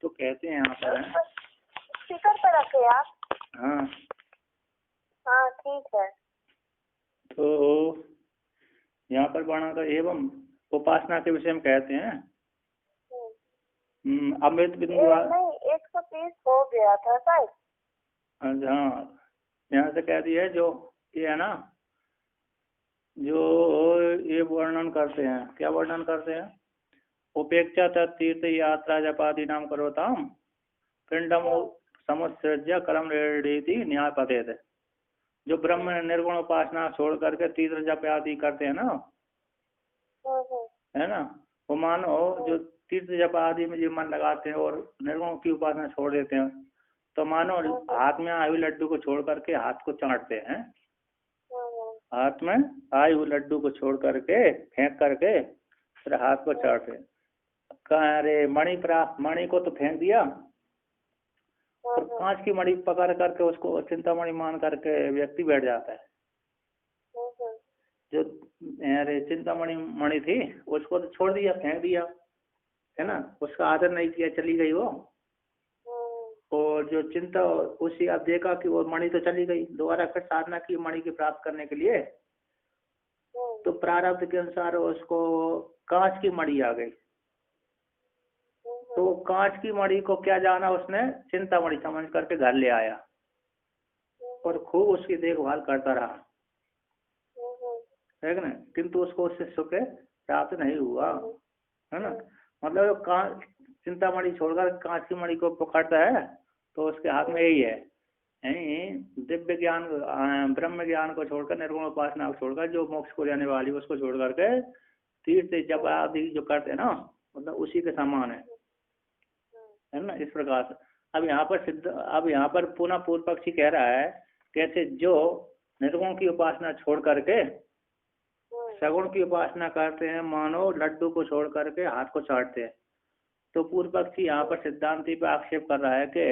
तो कहते हैं यहाँ पर स्पीकर पर रखे आप। हाँ हाँ ठीक है। तो यहाँ पर वर्णन कर एवं उपासना के विषय में कहते हैं अमृत बिंदु नहीं 130 हो गया था शायद। हाँ यहाँ से कह दिया जो ये है ना, जो ये वर्णन करते हैं, क्या वर्णन करते हैं, उपेक्षा तीर्थ यात्रा जपादि नाम करोताम पिंडम समुत्सृज्य कर्म रेडी न्याय पते थे। जो ब्रह्म निर्गुण उपासना छोड़ करके तीर्थ जप आदि करते हैं ना, है ना, वो मानो जो तीर्थ जप आदि में जो मन लगाते हैं और निर्गुण की उपासना छोड़ देते हैं, तो मानो हाथ में आए हुए लड्डू को छोड़ करके हाथ को चाटते हैं। हाथ में आए हुए लड्डू को छोड़ करके फेंक करके फिर हाथ को चाटते हैं। अरे मणि को तो फेंक दिया, और कांच की मणि पकड़ करके उसको चिंतामणि मान करके व्यक्ति बैठ जाता है। जो अरे चिंतामणि मणि थी उसको तो छोड़ दिया, फेंक दिया, है ना, उसका आदर नहीं किया, चली गई वो। और जो चिंता उसी आप देखा कि वो मणि तो चली गई, दोबारा फिर साधना की मणि की प्राप्त करने के लिए, तो प्रारब्ध के अनुसार उसको कांच की मणि आ गई। तो कांच की मणि को क्या जाना, उसने चिंतामणि समझ करके घर ले आया और खूब उसकी देखभाल करता रहा, है ना, किंतु उसको उससे सुख प्राप्त नहीं हुआ, है ना। मतलब चिंतामणि छोड़कर कांच की मणि को पकड़ता है तो उसके हाथ में यही है, दिव्य ज्ञान ब्रह्म ज्ञान को छोड़कर, निर्गुण उपासना को छोड़कर, जो मोक्ष को जाने वाली उसको छोड़ करके तीर्थ जप आदि जो करते हैं ना, मतलब उसी के समान है ना। इस प्रकार से अब यहाँ पर पुनः पूर्व पक्षी कह रहा है, कैसे जो निर्गुण की उपासना छोड़ करके सगुण की उपासना करते हैं, मानो लड्डू को छोड़ करके हाथ को चाटते हैं। तो पूर्व पक्षी यहाँ पर सिद्धांति पे आक्षेप कर रहा है कि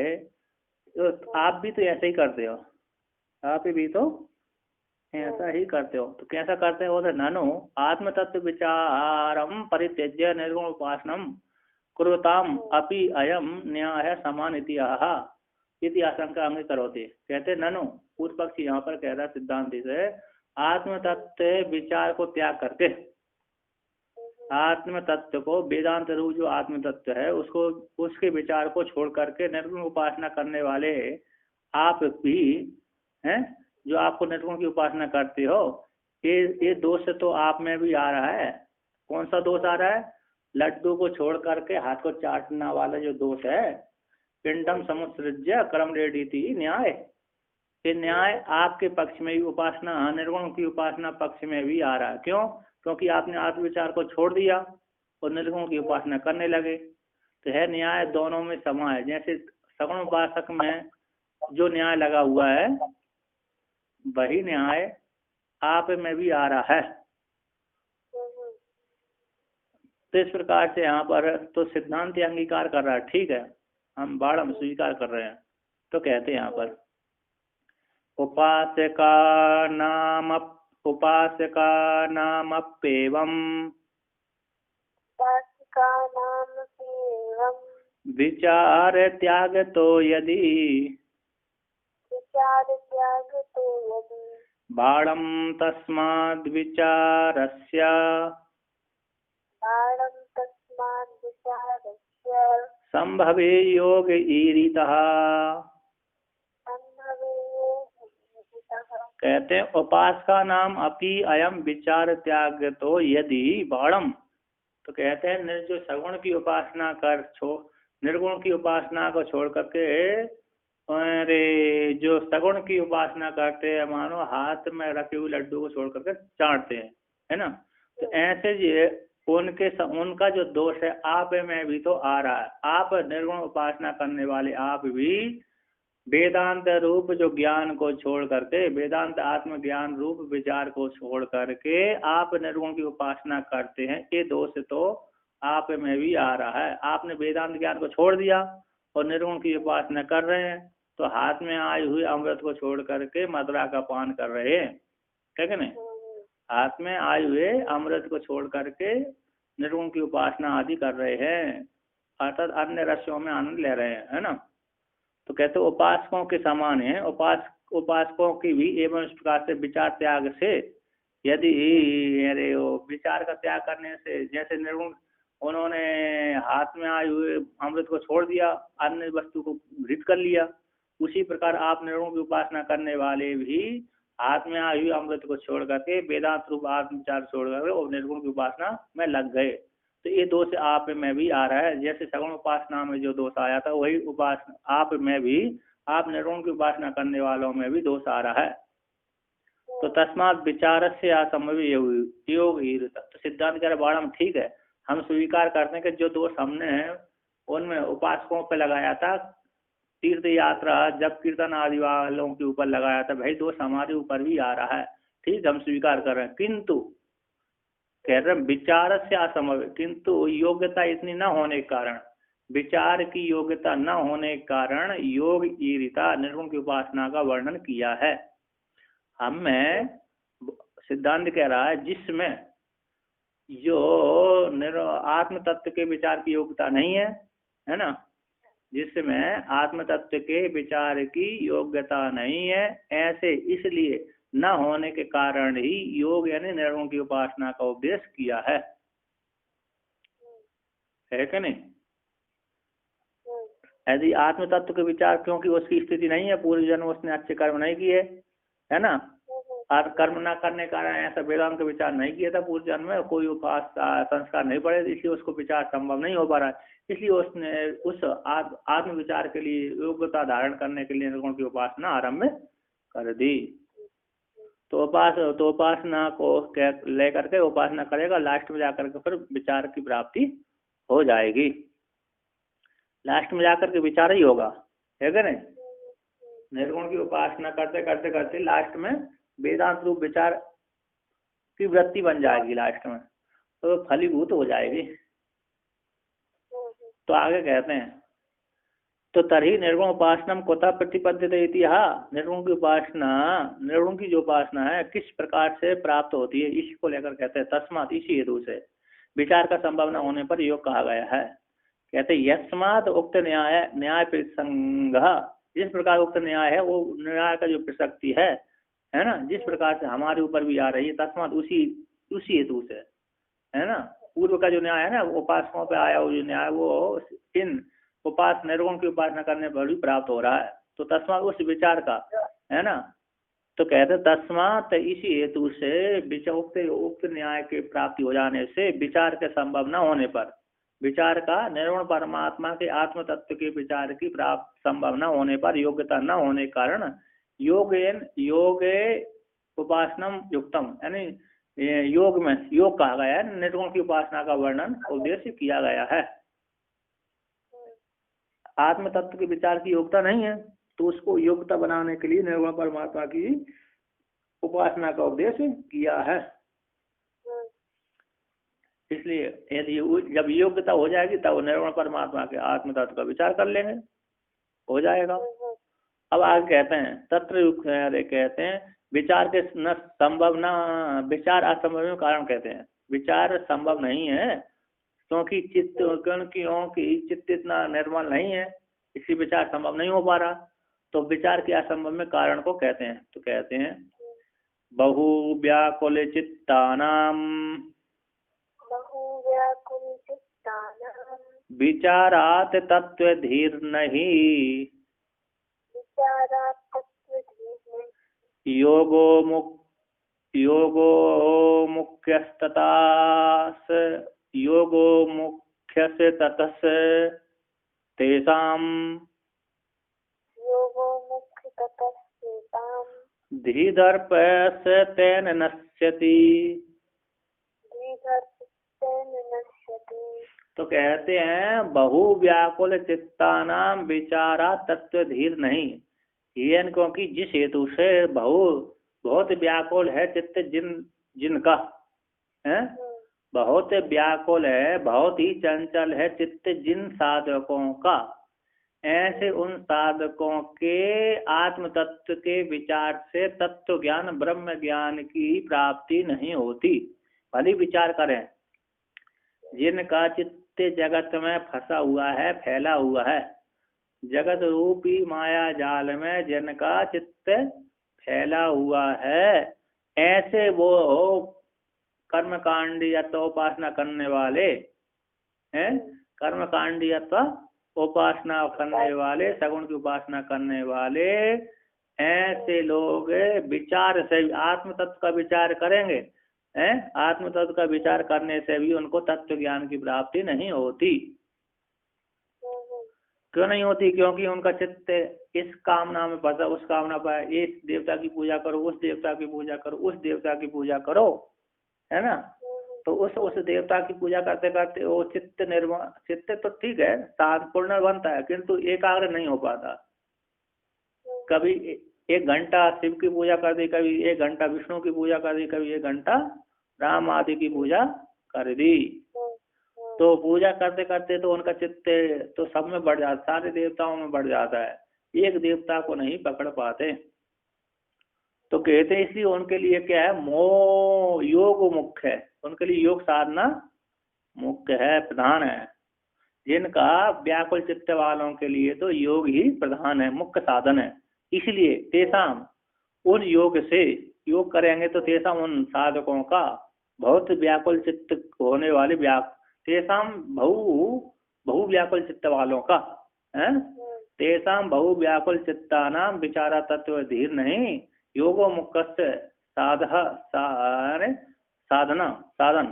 तो आप भी तो ऐसे ही करते हो, आप भी तो ऐसा ही करते हो। तो कैसा करते हो, तो ननु आत्म तत्व विचारम परित्यज्य निर्गुण उपासनम कुरुताम अपि अयम न्याय समान इति आशंका अंग करोते। कहते ननु पूर्व पक्षी यहाँ पर कह रहा सिद्धांति से, आत्म तत्व विचार को त्याग करके, आत्म तत्व को वेदांत रूप जो आत्म तत्व है उसको, उसके विचार को छोड़ करके निर्गुण उपासना करने वाले आप भी हैं, जो आपको निर्गुण की उपासना करते हो, ये दोष तो आप में भी आ रहा है। कौन सा दोष आ रहा है, लड्डू को छोड़ करके हाथ को चाटना वाला जो दोष है, पिंडम समुत्सृज्य कर्म रेडी न्याय, ये न्याय आपके पक्ष में भी उपासना, निर्गुण की उपासना पक्ष में भी आ रहा है। क्यों, क्योंकि आपने आत्मविचार को छोड़ दिया और निर्गुण की उपासना करने लगे, तो है न्याय दोनों में समा है। जैसे सगुण उपासक में जो न्याय लगा हुआ है वही न्याय आप में भी आ रहा है। तो इस प्रकार से यहाँ पर तो सिद्धांत अंगीकार कर रहा है, ठीक है, हम बाढ़ स्वीकार कर रहे हैं। तो कहते हैं यहाँ पर उपासका नामप्येवम् विचार त्याग तो यदि बाणं तस्माद् विचारस्य संभवे योग ईरितः। कहते हैं उपासका नाम अपि अयम विचार त्याग तो यदि बाणम। तो कहते हैं जो सगुण की उपासना कर निर्गुण की उपासना को छोड़ करके, अरे जो सगुण की उपासना करते हैं, मानो हाथ में रखे हुए लड्डू को छोड़ करके चाटते हैं, है ना। तो ऐसे ये उनका जो दोष है आप में भी तो आ रहा है। आप निर्गुण उपासना करने वाले आप भी वेदांत रूप जो ज्ञान को छोड़ करके, वेदांत आत्मज्ञान रूप विचार को छोड़ करके आप निर्गुण की उपासना करते हैं, ये दोष तो आप में भी आ रहा है। आपने वेदांत ज्ञान को छोड़ दिया और निर्गुण की उपासना कर रहे हैं, तो हाथ में आए हुए अमृत को छोड़ करके मदिरा का पान कर रहे हैं, ठीक है ना। हाथ में आए हुए अमृत को छोड़ करके निर्गुण की उपासना आदि कर रहे हैं, अर्थात अन्य रसों में आनंद ले रहे हैं, है ना। तो कहते उपासकों के समान है, उपासकों की भी एवं इस प्रकार से विचार त्याग से, यदि अरे वो विचार का त्याग करने से, जैसे निर्गुण उन्होंने हाथ में आए हुए अमृत को छोड़ दिया, अन्य वस्तु को घृत कर लिया, उसी प्रकार आप निर्गुण की उपासना करने वाले भी हाथ में आई हुई अमृत को छोड़ करके वेदांत रूप आत्म विचार छोड़ करके और निर्गुण की उपासना में लग गए। तो ये दोष आप में भी आ रहा है, जैसे सगुण उपासना में जो दोष आया था वही उपासना आप में भी, आप निर्गुण की उपासना करने वालों में भी दोष आ रहा है। तो तस्मात विचार से असंभव योग ही, तो सिद्धांत कह रहा बाणम ठीक है, हम स्वीकार करते हैं कि जो दोष हमने उनमें उपासकों पे लगाया था, तीर्थ यात्रा जब कीर्तन आदि वालों के ऊपर लगाया था, भाई दोष हमारे ऊपर भी आ रहा है, ठीक हम स्वीकार कर रहे हैं, किंतु कह रहे विचार से असंभव, किंतु योग्यता इतनी न होने के कारण, विचार की योग्यता न होने के कारण योग ईरिता निर्गुण की उपासना का वर्णन किया है। हमें सिद्धांत कह रहा है जिसमें जो आत्म तत्व के विचार की योग्यता नहीं है ना, जिसमें आत्म तत्व के विचार की योग्यता नहीं है, ऐसे इसलिए न होने के कारण ही योग यानी निर्गुण की उपासना का उपदेश किया है कि नहीं। यदि आत्म तत्व के विचार, क्योंकि उसकी स्थिति नहीं है, पूर्व जन्म उसने अच्छे कर्म नहीं किए, है ना, और कर्म न करने के कारण ऐसा वेदांत का विचार नहीं किया था पूर्व जन्म में, कोई उपास संस्कार नहीं पड़े, इसलिए उसको विचार संभव नहीं हो पा रहा है, इसलिए उसने उस आत्म विचार के लिए योग्यता धारण करने के लिए निर्गुण की उपासना आरंभ कर दी। तो उपासना को लेकर के उपासना करेगा, लास्ट में जाकर के फिर विचार की प्राप्ति हो जाएगी, लास्ट में जाकर के विचार ही होगा, है क्या नहीं। निर्गुण की उपासना करते करते करते लास्ट में वेदांत रूप विचार की वृत्ति बन जाएगी, लास्ट में तो फलीभूत हो जाएगी। तो आगे कहते हैं तो तरी निर्गुण उपासना कुतः प्रतिपद्यते इति, निर्गुण की उपासना, निर्गुण की जो उपासना है किस प्रकार से प्राप्त होती है, इसी को लेकर कहते हैं तस्मात्, इसी हेतु से विचार का संभव न होने पर योग कहा गया है। कहते यस्मात् उक्त न्याय प्रसंग, जिस प्रकार उक्त न्याय है वो न्याय का जो प्रसक्ति है ना, जिस प्रकार से हमारे ऊपर भी आ रही है, तस्मात् उसी हेतु से, है ना। पूर्व का जो न्याय है ना, उपासकों पे आया वो जो न्याय, वो इन निर्गुण की उपासना करने पर भी प्राप्त हो रहा है, तो तस्मात् उस विचार का, है ना। तो कहते तस्मात् इसी हेतु से उक्त न्याय की प्राप्ति हो जाने से, विचार के संभव न होने पर, विचार का निर्गुण परमात्मा के आत्म तत्व के विचार की प्राप्त संभव न होने पर, योग्यता न होने के कारण योगे उपासनम युक्तम, यानी योग में योग कहा गया है, निर्गुण की उपासना का वर्णन उद्देश्य किया गया है। आत्म तत्व के विचार की योग्यता नहीं है, तो उसको योग्यता बनाने के लिए निर्गुण परमात्मा की उपासना का उद्देश्य किया है। इसलिए यदि जब योग्यता हो जाएगी तब निर्गुण परमात्मा के आत्म तत्व का विचार कर लेंगे, हो जाएगा। अब आगे कहते हैं तत्र कहते हैं विचार के न संभव न, विचार असंभव में कारण कहते हैं, विचार संभव नहीं है क्योंकि चित्त इतना निर्मल नहीं है, इसलिए विचार संभव नहीं हो पा रहा, तो विचार के असंभव में कारण को कहते हैं। तो कहते हैं बहु व्याकुल चित्तानाम विचारात तत्व धीर नहीं, योगो मुख्य से ततस तेषाम धीदर्प से तेन नश्यति। तो कहते हैं बहु व्याकुल चित्तानाम विचारा तत्व धीर नहीं, ये क्योंकि जिस हेतु से बहुत व्याकुल है चित्त जिनका है, बहुत व्याकुल है, बहुत ही चंचल है चित्त जिन साधकों का, ऐसे उन साधकों के आत्म तत्व के विचार से तत्व ज्ञान ब्रह्म ज्ञान की प्राप्ति नहीं होती। भले विचार करें, जिनका चित्त जगत में फंसा हुआ है, फैला हुआ है, जगत रूपी माया जाल में जिनका चित्त फैला हुआ है, ऐसे वो कर्मकांडी अथवा उपासना करने वाले हैं, कर्मकांडी अथवा उपासना करने वाले, सगुण की उपासना करने वाले, ऐसे लोग विचार से आत्म तत्व का विचार करेंगे, हैं, आत्म तत्व का विचार करने से भी उनको तत्व ज्ञान की प्राप्ति नहीं होती। क्यों नहीं होती? क्योंकि उनका चित्त इस कामना में फंसा, उस कामना पर, इस देवता की पूजा करो, उस देवता की पूजा करो, उस देवता की पूजा करो, है ना। तो उस देवता की पूजा करते करते वो चित्त निर्मल, चित्त तो ठीक है पूर्ण बनता है, किंतु एकाग्र नहीं हो पाता। कभी 1 घंटा शिव की पूजा कर दी, कभी 1 घंटा विष्णु की पूजा कर दी, कभी 1 घंटा राम आदि की पूजा कर दी, तो पूजा करते करते तो उनका चित्त तो सब में बढ़ जाता, सारे देवताओं में बढ़ जाता है, एक देवता को नहीं पकड़ पाते। तो कहते हैं इसलिए उनके लिए क्या है, मोह योग मुख्य है, उनके लिए योग साधना मुख्य है, प्रधान है। जिनका व्याकुल चित्त वालों के लिए तो योग ही प्रधान है, मुख्य साधन है। इसलिए तेसाम, उन योग से, योग करेंगे तो तेसाम, उन साधकों का, बहुत व्याकुल चित्त होने वाले तेसाम बहु व्याकुल चित्त वालों का है, तेसाम बहु व्याकुल चित्तानाम विचारा तत्व धीर नहीं, योगो मुक्त साधना साधन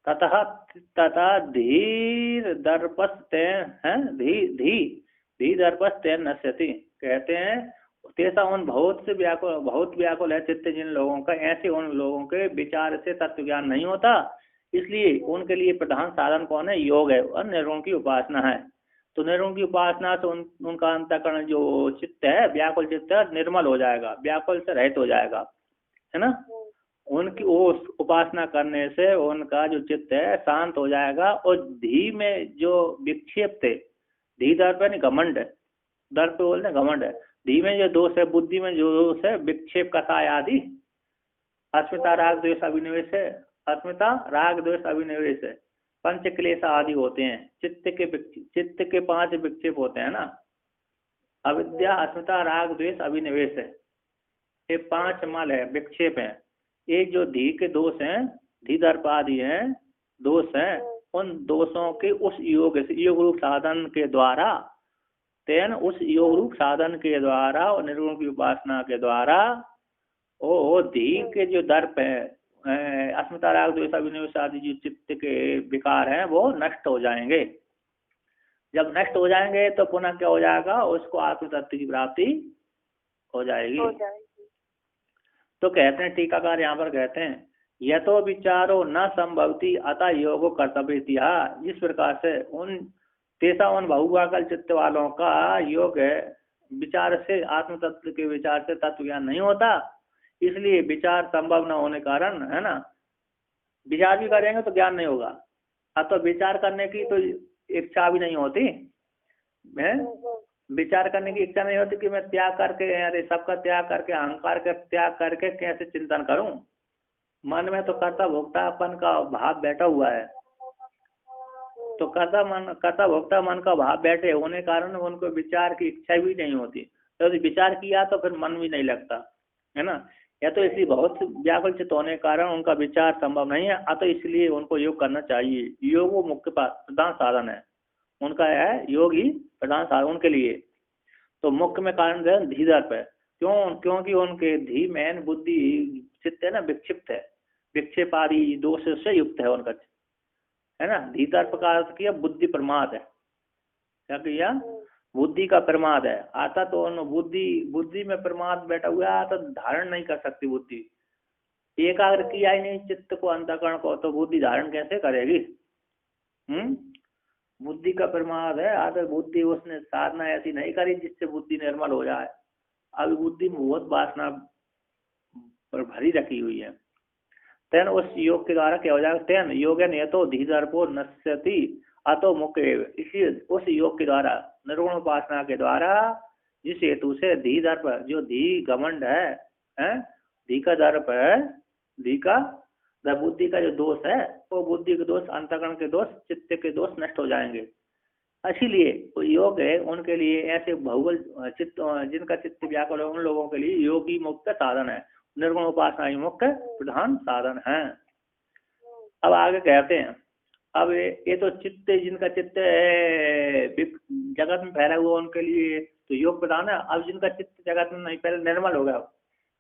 तथा धीर दर्पस्तेन धी दर्पस्तेन नश्यति। कहते हैं तेसा उन बहुत व्याकुल है चित्त जिन लोगों का, ऐसे उन लोगों के विचार से तत्व ज्ञान नहीं होता, इसलिए उनके लिए प्रधान साधन कौन है, योग है और निर्गुण की उपासना है। तो निर्गुण की उपासना से उनका अंतःकरण जो चित्त है, व्याकुल चित्त है, निर्मल हो जाएगा, व्याकुल से रहित हो जाएगा, है ना। उनकी वो उपासना करने से उनका जो चित्त है शांत हो जाएगा, और धी में जो विक्षेप थे, धी दर्प है घमंड, दर्प बोलते घमंड है, धी में जो दोष है, बुद्धि में जो दोष है, विक्षेप कथाय आदि, अस्मिता राग द्वेष अभिनिवेश है, अस्मिता राग द्वेष अभिनिवेश है, पंच क्लेश आदि होते हैं, चित्त के 5 विक्षेप होते हैं ना, अविद्या, अस्मिता, राग द्वेष अभिनिवेश है, ये 5 मल है, विक्षेप है। ये जो धी के दोष हैं, धी दर्प आदि हैं, दोष हैं, उन दोषों के उस योग रूप साधन के द्वारा, तेन उस योग रूप साधन के द्वारा और निर्गुण की उपासना के द्वारा वो धी के जो दर्प है, अस्मिता राग द्वेष अभिनिवेश आदि जो चित्त के विकार हैं वो नष्ट हो जाएंगे। जब नष्ट हो जाएंगे तो पुनः क्या हो जाएगा, उसको आत्म तत्व की प्राप्ति हो जाएगी। तो कहते हैं टीकाकार यहाँ पर कहते हैं, यतो विचारो न संभवती अतः योगो कर्तव्य, जिस प्रकार से उन तेसा उन बहुव्याकुल चित्त वालों का योग विचार से, आत्म तत्व के विचार से तत्व ज्ञान नहीं होता, इसलिए विचार संभव न होने कारण, है ना, विचार भी करेंगे तो ज्ञान नहीं होगा। अब तो विचार करने की तो इच्छा भी नहीं होती है, विचार करने की इच्छा नहीं होती कि मैं त्याग करके, अरे सबका त्याग करके, अहंकार का त्याग करके कैसे चिंतन करूं। मन में तो कर्ता भोक्तापन का भाव बैठा हुआ है, तो कर्ता भोक्ता मन का भाव बैठे होने कारण उनको विचार की इच्छा भी नहीं होती, तो विचार किया तो फिर मन भी नहीं लगता, है ना। या तो इसलिए बहुत व्याकुल चित्त होने के कारण उनका विचार संभव नहीं है, तो इसलिए उनको योग करना चाहिए। योग वो मुख्य प्रधान साधन है, उनका है योग ही प्रधान साधन उनके लिए। तो मुख्य में कारण धी दर्प है, क्योंकि उनके धी में बुद्धि चित्त है ना, विक्षिप्त है, विक्षेप आदि दोष से युक्त है उनका, है ना। धी दर्प का अर्थ किया बुद्धि प्रमाद है, क्या किया, बुद्धि का प्रमाद है, आता तो बुद्धि में प्रमाद बैठा हुआ तो धारण नहीं कर सकती बुद्धि, एकाग्र किया ही नहीं चित्त को, अंतःकरण को, तो बुद्धि धारण कैसे करेगी। बुद्धि का प्रमाद है, आदर बुद्धि उसने साधना ऐसी नहीं करी जिससे बुद्धि निर्मल हो जाए, अभी बुद्धि में बहुत वासना पर भरी रखी हुई है। तेन उस योग के द्वारा क्या हो जाएगा, तेन योग तो धी दर्पो नश्यति अतो मुख्य, इसी उस योग के द्वारा, निर्गुण उपासना के द्वारा, जिस हेतु से धी दर्प, जो धी घमंड है, धी का दर्प है, धी का बुद्धि का जो दोष है वो बुद्धि के दोष, अंतःकरण के दोष, चित्त के दोष नष्ट हो जाएंगे। इसीलिए वो योग है उनके लिए ऐसे बहुबल चित्त, जिनका चित्त व्याकुल है उन लोगों के लिए योग ही मुख्य साधन है, निर्गुण उपासना ही मुख्य प्रधान साधन है। अब आगे कहते हैं, अब ये तो चित्त, जिनका चित्त जगत में फैला हुआ उनके लिए तो योग प्रधान है। अब जिनका चित्त जगत में नहीं, पहले निर्मल हो गया,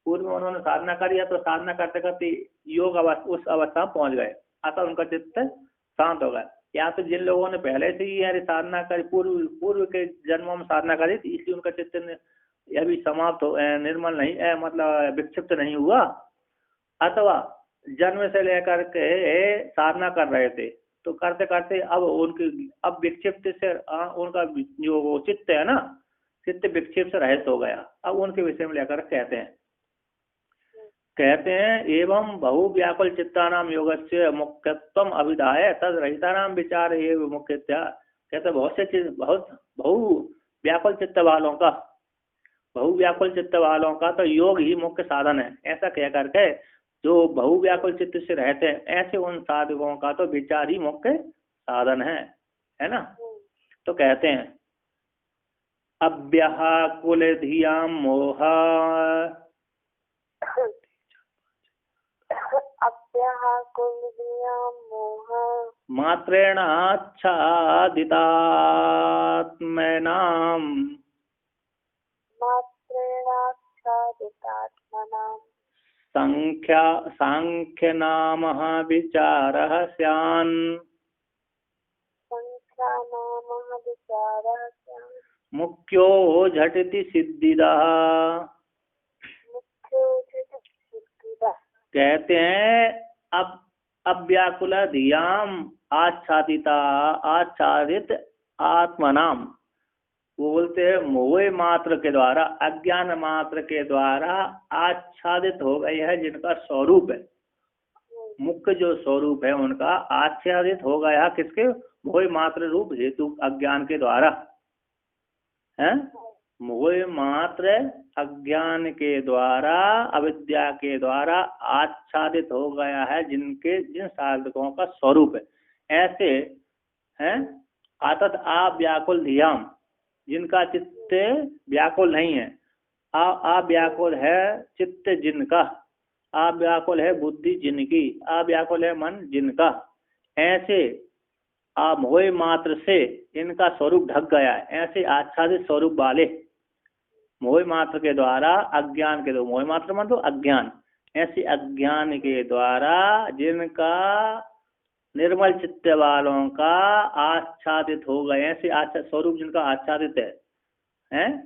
पूर्व में उन्होंने साधना करी है तो साधना करते करते योग अवस्था, उस अवस्था में पहुंच गए, अतः उनका चित्त शांत हो गया। या तो जिन लोगों ने पहले से ही यार साधना करी, पूर्व के जन्मों में साधना करी थी, इसलिए उनका चित्त अभी समाप्त हो, निर्मल नहीं मतलब विक्षिप्त नहीं हुआ, अथवा जन्म से लेकर के साधना कर रहे थे तो करते करते अब उनकी अब विक्षिप्त से उनका जो वो चित्त है ना, चित्त विक्षिप्त से रहित हो गया। अब उनके विषय में लेकर कहते हैं एवं बहु व्याकुल चित्तानाम योगस्य मुख्यत्वम अभिधाय तद रहितानाम विचार एवं मुख्यत्या। कहते बहुत बहु व्याकुल चित्त वालों का तो योग ही मुख्य साधन है। ऐसा कह करके जो बहु व्याकुल चित्त से रहते हैं ऐसे उन साधकों का तो विचार ही मुख्य साधन है ना। तो कहते हैं अव्याकुल धियाम मोह मात्रेणाच्छादितात्मनाम् सांख्य नामः विचारः स्यान् मुख्यो झटिति सिद्धिदः। कहते हैं अब अव्याकुल धियाम आच्छादित आत्मनाम, बोलते हैं मोह मात्र के द्वारा, अज्ञान मात्र के द्वारा आच्छादित हो गए है जिनका स्वरूप है, मुख्य जो स्वरूप है उनका आच्छादित हो गया किसके, मोह मात्र रूप हेतु अज्ञान के द्वारा है। मोह मात्र अज्ञान के द्वारा, अविद्या के द्वारा आच्छादित हो गया है जिन साधकों का स्वरूप है। ऐसे हैं आतत व्याकुल धियाम, जिनका चित्त व्याकुल नहीं है, व्याकुल है चित्त जिनका, व्याकुल है बुद्धि जिनकी, व्याकुल है मन जिनका, ऐसे मोह मात्र से इनका स्वरूप ढक गया है। ऐसे आच्छादित स्वरूप वाले मोह मात्र के द्वारा, अज्ञान के द्वारा, मोह मात्र मतलब अज्ञान, ऐसे अज्ञान के द्वारा जिनका निर्मल चित्त वालों का आच्छादित हो गए, ऐसे स्वरूप जिनका आच्छादित है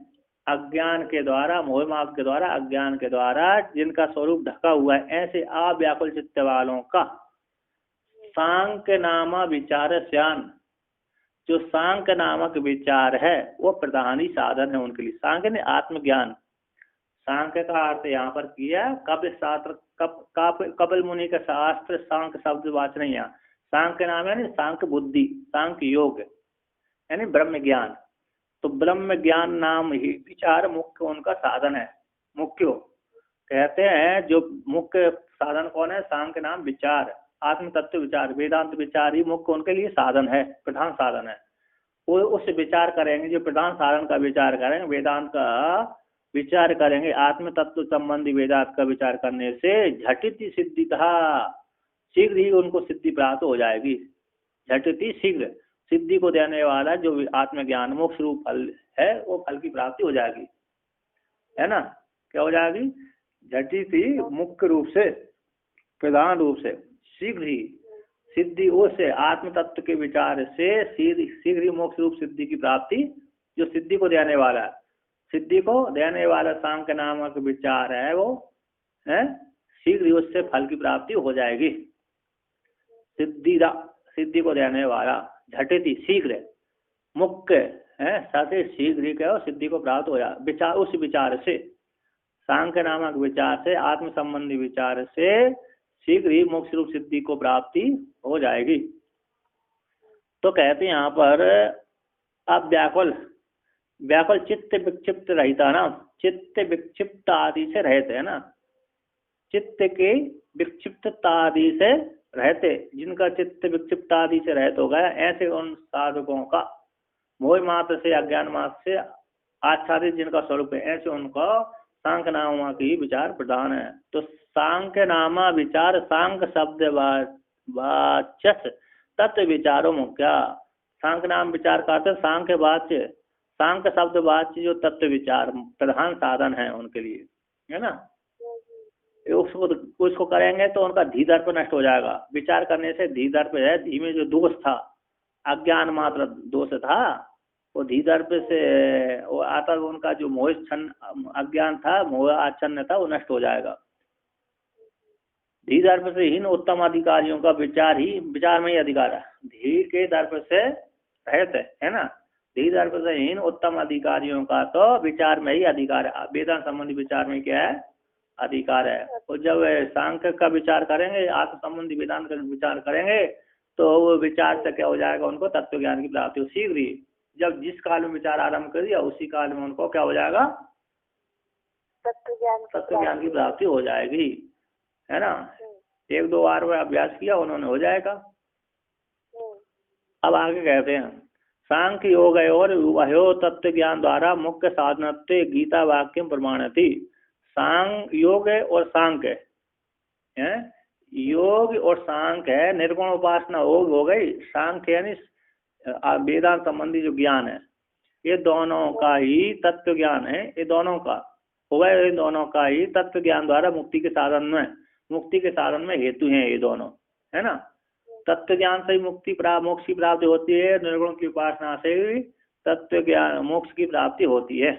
अज्ञान के द्वारा, मोह मात्र के द्वारा, अज्ञान के द्वारा जिनका स्वरूप ढका हुआ है, ऐसे व्याकुल चित्त वालों का सांख्य नामा विचार स्यान, जो सांख्य नामक विचार है वो प्रधान ही साधन है उनके लिए। सांख्य ने आत्मज्ञान, सांख्य का अर्थ यहाँ पर किया कपिल मुनि का शास्त्र, सांख्य शब्द वाचन यहाँ, सांख्य नाम है सांख्य बुद्धि, सांख्य योग यानी ब्रह्म ज्ञान। तो ब्रह्म ज्ञान नाम ही विचार मुख्य उनका साधन है। मुख्य कहते हैं जो मुख्य साधन कौन है, सांख्य नाम विचार, आत्म तत्व विचार, वेदांत विचार ही मुख्य उनके लिए साधन है, प्रधान साधन है। वो उस विचार करेंगे जो प्रधान साधन का विचार करेंगे, वेदांत का विचार करेंगे, आत्म तत्व संबंधी वेदांत का विचार करने से झटिति सिद्धि था, शीघ्र ही उनको सिद्धि प्राप्त हो जाएगी। झटिति शीघ्र, सिद्धि को देने वाला जो आत्मज्ञान मोक्ष रूप फल है वो फल की प्राप्ति हो जाएगी, है ना। क्या हो जाएगी, झटिति मुख्य रूप से, प्रधान रूप से, शीघ्र ही सिद्धि से आत्म तत्व के विचार से शीघ्र ही मोक्ष रूप सिद्धि की प्राप्ति, जो सिद्धि को देने वाला है, सिद्धि को देने वाला सांख्य नामक विचार है वो है, शीघ्र ही उससे फल की प्राप्ति हो जाएगी। सिद्धि को देने वाला, झटिति शीघ्र, मुख्य है साथ शीघ्र ही कहो सिद्धि को प्राप्त हो जाए। विचार, उस विचार से, सांख्य नामक विचार से, आत्म संबंधी विचार से शीघ्र ही मोक्ष रूप सिद्धि को प्राप्ति हो जाएगी। तो कहते हैं यहाँ पर अब व्याकुल चित्त विक्षिप्त रहता ना, चित्त विक्षिप्त आदि से रहते है ना, चित्त के विक्षिप्तता आदि से रहते, जिनका चित्त विक्षिप्त आदि से रहते हो गया, ऐसे उन साधकों का मोह मात्र से अज्ञान मात्र से आच्छादित जिनका स्वरूप है, ऐसे उनको सांख्य नामा की विचार प्रधान है। तो सांख्य नामा विचार सांख्य शब्द वाचस तत्व विचारो मुख्य। सांख्य नाम विचार करते सांख्य वाच्य, सांख्य शब्द वाच्य जो तत्व विचार प्रधान साधन है उनके लिए, है ना। उसको करेंगे तो उनका धी दर्प नष्ट हो जाएगा। विचार करने से धी दर्प है, धी में जो दोष था, अज्ञान मात्र दोष था, वो धी दर्प से वो आता, उनका जो मोह अज्ञान था, मोह आच्छन्न था, वो नष्ट हो जाएगा। धी दर्प से हीन उत्तम अधिकारियों का विचार में ही अधिकार है। धी के दर्प से रहते है ना, धी दर्प से हीन उत्तम अधिकारियों का तो विचार में ही अधिकार है। वेदांत संबंधी विचार में क्या है, अधिकार है। और जब सांख्य का विचार करेंगे, आत्म संबंधी वेदांत का विचार करेंगे, तो वो विचार से क्या हो जाएगा, उनको तत्व ज्ञान की प्राप्ति हो शीघ्र ही। जब जिस काल में विचार आरंभ कर दिया, उसी काल में उनको क्या हो जाएगा, तत्व ज्ञान की प्राप्ति हो जाएगी, है ना। एक दो बार में अभ्यास किया उन्होंने, हो जाएगा। अब आगे कहते हैं, सांख्य योग और उभयो तत्व ज्ञान द्वारा मुख्य साधनत्व गीता वाक्य प्रमाणति। सांग योग और सांख्य है, योग और सांख्य है, निर्गुण उपासना योग हो गई, सांख्य यानी वेदांत संबंधी जो ज्ञान है, ये दोनों का ही तत्व ज्ञान है, ये दोनों का हो गया, ये दोनों का ही तत्व ज्ञान द्वारा मुक्ति के साधन में हेतु हैं ये दोनों, है ना। तत्व ज्ञान से ही मोक्ष की प्राप्ति होती है, निर्गुण की उपासना से ही तत्व ज्ञान मोक्ष की प्राप्ति होती है।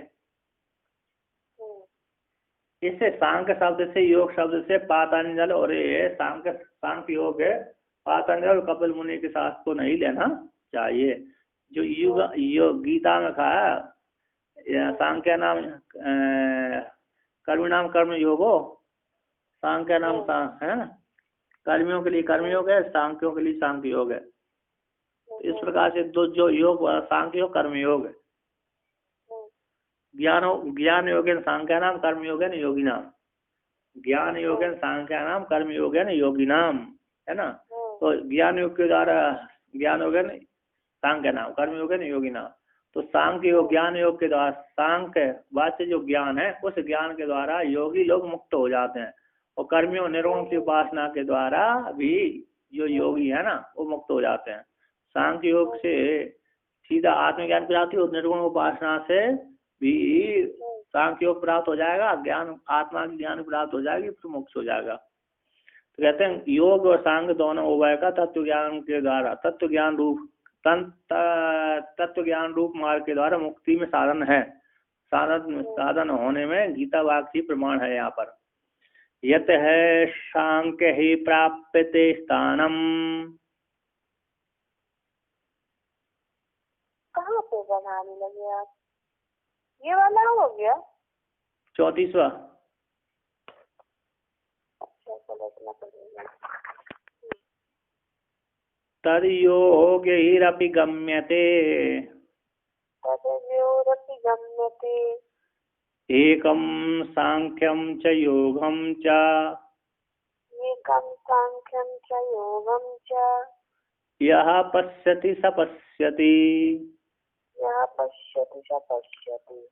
इससे सांख्य शब्द से योग शब्द से पातंजल और ये सांख्य योग है, पातंजल कपिल मुनि के साथ को नहीं लेना चाहिए। जो योग गीता में कहा, सांख्य नाम कर्मी नाम कर्म योगो, सांख्य नाम है कर्मियों के लिए कर्मयोग है, सांख्यों के लिए सांख्य योग है। इस प्रकार से दो जो योग, सांख्य योग कर्म योग है। ज्ञान योगेन सांख्या नाम कर्म योगेन योगी नाम, ज्ञान योगेन सांख्या नाम कर्म योगेन योगी नाम, है ना। तो ज्ञान योग के द्वारा ज्ञान योगेन सांख्य नाम, कर्म योगेन योगी नाम। तो सांख्य योग ज्ञान योग के द्वारा, सांख्य वाच्य जो ज्ञान है, उस ज्ञान के द्वारा योगी लोग मुक्त हो जाते हैं, और कर्मियों निर्गुण की उपासना के द्वारा भी जो योगी है ना, वो मुक्त हो जाते हैं। सांख्य योग से सीधा आत्मज्ञान प्राप्ति और निर्गुण उपासना से भी सांख्य योग प्राप्त हो जाएगा, ज्ञान आत्मा की ज्ञान प्राप्त हो जाएगी, फिर मोक्ष हो जाएगा। तो कहते हैं योग और सांख्य दोनों उभय का तत्व ज्ञान के द्वारा, तत्व ज्ञान रूप मार्ग के द्वारा मुक्ति में साधन है। साधन होने में गीता वाक्य प्रमाण है। यहाँ पर यत है सांख्य ही प्राप्यते स्थानम, कहाँ पे बनाने लगे आप, ये वाला हो गया 34वां। अच्छा, चलो इतना पढ़ेगा। तद्योगैरपि गम्यते, एकं सांख्यं च योगं च, यः पश्यति स पश्यति।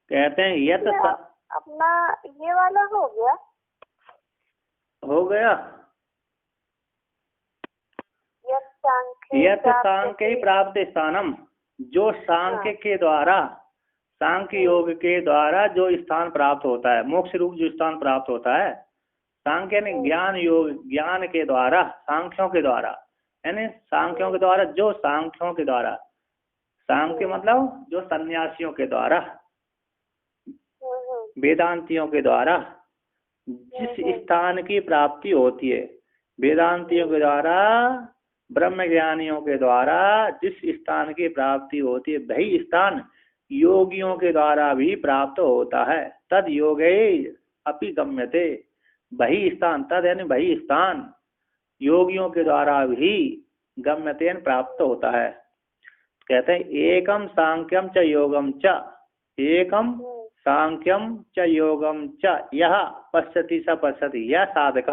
कहते हैं यत अपना ये वाला हो गया यत सांख्य प्राप्त स्थानम, जो सांख्य के द्वारा, सांख्य योग के द्वारा जो स्थान प्राप्त होता है, मोक्ष रूप जो स्थान प्राप्त होता है, सांख्य ने ज्ञान योग, ज्ञान के द्वारा, सांख्यों के द्वारा, यानी सांख्यों के द्वारा, जो सांख्यों के द्वारा, सांख्य मतलब जो सन्यासियों के द्वारा, वेदांतियों के द्वारा जिस स्थान की प्राप्ति होती है, वेदांतियों के द्वारा, ब्रह्म ज्ञानियों के द्वारा जिस स्थान की प्राप्ति होती है, वही स्थान योगियों के द्वारा भी प्राप्त होता है। तद योगे अपि गम्यते, वही स्थान, तद यानी वही स्थान योगियों के द्वारा भी गम्यतेन प्राप्त होता है। कहते हैं एकम सांख्यम च योगम च, एकम सांख्यम च योगम च यह पश्यति स पश्यति, यह साधक,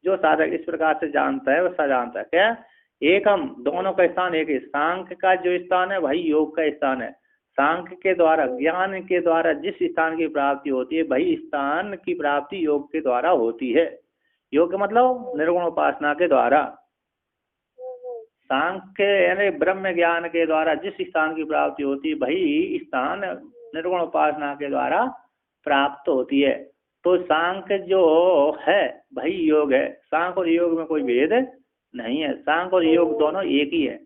जो साधक इस प्रकार से जानता है वह जानता है। क्या? एकम, दोनों का स्थान एक है। सांख्य का जो स्थान है वही योग का स्थान है। सांख्य के द्वारा, ज्ञान के द्वारा जिस स्थान की प्राप्ति होती है वही स्थान की प्राप्ति योग के द्वारा होती है। योग का मतलब निर्गुण उपासना के द्वारा। सांख्य यानी ब्रह्म ज्ञान के द्वारा जिस स्थान की प्राप्ति होती है वही स्थान निर्गुण उपासना के द्वारा प्राप्त होती है। तो सांख्य जो है वही योग है। सांख्य और योग में कोई भेद नहीं है। सांख्य और योग दोनों एक ही है।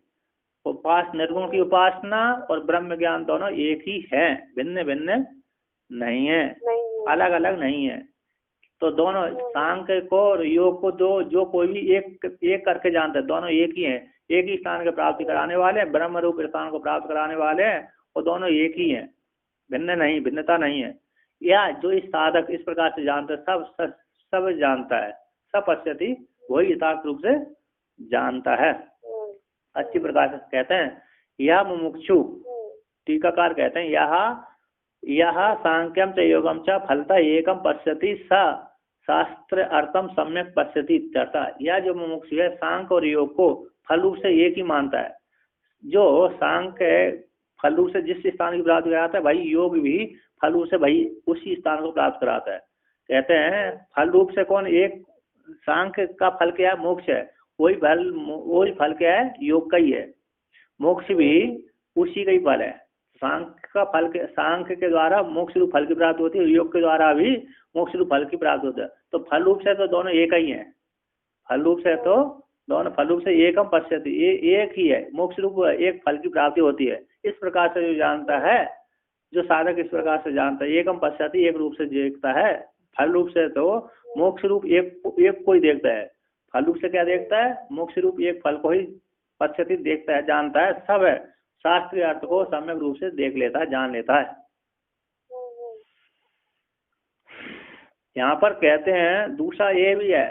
निर्गुण की उपासना और ब्रह्म ज्ञान दोनों एक ही है, भिन्न भिन्न नहीं है, अलग अलग नहीं है। तो दोनों सांख्य को और योग को जो कोई भी एक करके जानते हैं, दोनों एक ही हैं, एक ही स्थान की प्राप्ति कराने वाले हैं, ब्रह्म रूप स्थान को प्राप्त कराने वाले हैं, वो दोनों एक ही हैं, भिन्नता नहीं है। या जो इस साधक इस प्रकार से जानते हैं, सब जानता है, सब पश्यति, वही यथार्थ रूप से जानता है। अच्छी प्रकार से कहते हैं यह मुमुक्षु, टीकाकार कहते हैं यह सांख्यम च योगम च फलता एकम पश्यति स शास्त्र अर्थम सम्यक पश्यति इत्यर्थ। यह जो मुमुक्षु है सांख्य और योग को फल रूप से एक ही मानता है। जो सांख्य फल रूप से जिस स्थान की प्राप्ति कराता है वही योग भी फल रूप से वही उसी स्थान को प्राप्त कराता है। कहते हैं फल रूप से कौन? एक सांख्य का फल क्या है? मोक्ष है। वही फल क्या है? योग का ही है। मोक्ष भी उसी का ही फल है। सांख्य के द्वारा मोक्ष रूप फल की प्राप्ति होती है, योग के द्वारा भी मोक्ष रूप फल की प्राप्ति होती है। तो फल रूप से तो दोनों एक ही है। फल रूप से तो दोनों फल रूप से एकम पश्यति, एक ही है। मोक्ष रूप एक फल की प्राप्ति होती है। इस प्रकार से जो जानता है, जो साधक इस प्रकार से जानता है, एकम पश्यति, एक रूप से देखता है। फल रूप से तो मोक्ष रूप एक को ही देखता है। फल रूप से क्या देखता है? मोक्ष रूप एक फल को ही पश्यति देखता है, जानता है। सब है शास्त्रीय अर्थ को सम्यक रूप से देख लेता है, जान लेता है। यहाँ पर कहते हैं दूसरा ये भी है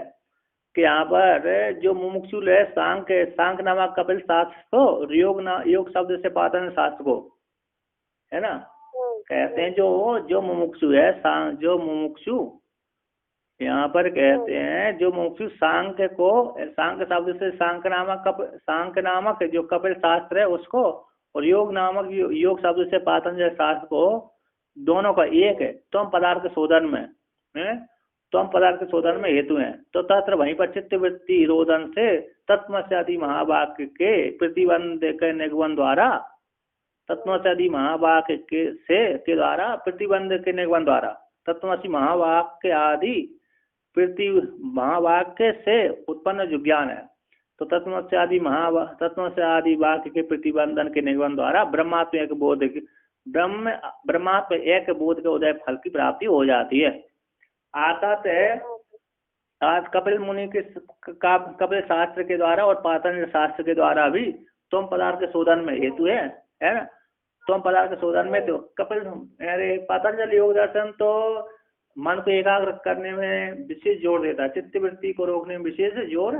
कि यहाँ पर जो मुमुक्षु है सांख्य नामक कपिल शास्त्र को योग शब्द से पातन शास्त्र को, है ना। कहते हैं जो मुमुक्षु है, जो मुमुक्षु यहाँ पर कहते हैं जो मुमुक्षु सांख्य शब्द से सांख्य नामक जो कपिल शास्त्र है उसको, और योग शब्द से पातंजल शास्त्र को, दोनों का एक है। तुम पदार्थ शोधन में है, तुम पदार्थ शोधन में हेतु है। तो तत्र वहीं पर चित्तवृत्ति रोधन से तत्मस्यादि महावाक्य के प्रतिबंध के निगमन द्वारा, तत्मस्यादि महावाक्य के द्वारा प्रतिबंध के निगमन द्वारा, तत्मसी महावाक्य आदि महावाक्य से उत्पन्न जो ज्ञान है, तो तत्मस्य आदि वाक्य के प्रतिबंधन के निगमन द्वारा ब्रह्मात्म एक बोध के उदय फल की प्राप्ति हो जाती है। आज कपिल मुनि के कपिल शास्त्र के द्वारा और पातंजल शास्त्र के द्वारा भी तुम पदार्थ के शोधन में हेतु है ना। तुम पदार्थ के शोधन में तो पातंजल योग दर्शन तो मन को एकाग्र करने में विशेष जोर देता है, चित्तवृत्ति को रोकने में विशेष जोर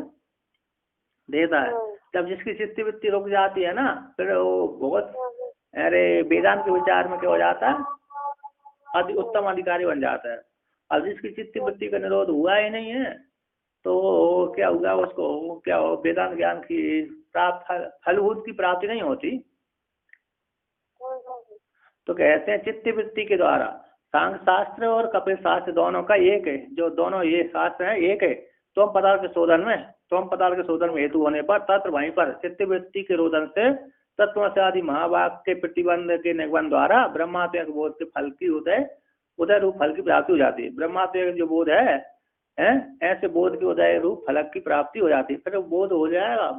देता है। जब जिसकी चित्तवृत्ति रुक जाती है ना, फिर वो बहुत वेदांत के विचार में क्या हो जाता है, उत्तम अधिकारी बन जाता है। अब जिसकी चित्तवृत्ति का निरोध हुआ ही नहीं है तो क्या हुआ, उसको क्या हो, वेदांत ज्ञान की फलभूत की प्राप्ति नहीं होती। तो कहते हैं चित्तवृत्ति के द्वारा सांख्य शास्त्र और कपिल शास्त्र दोनों का एक है, जो दोनों ये शास्त्र है एक है। तुम पदार्थ के शोधन में हेतु होने पर तत्र वहीं पर चित्तवृत्ति के रोधन से तत्व आदि महावाक्य के प्रतिबंध के निगमन द्वारा ब्रह्मात्म बोध के फल की उदय रूप फल की प्राप्ति हो जाती है। ब्रह्मात्म जो बोध है ऐसे बोध के उदय रूप फलक की प्राप्ति हो जाती है। फिर बोध हो जाएगा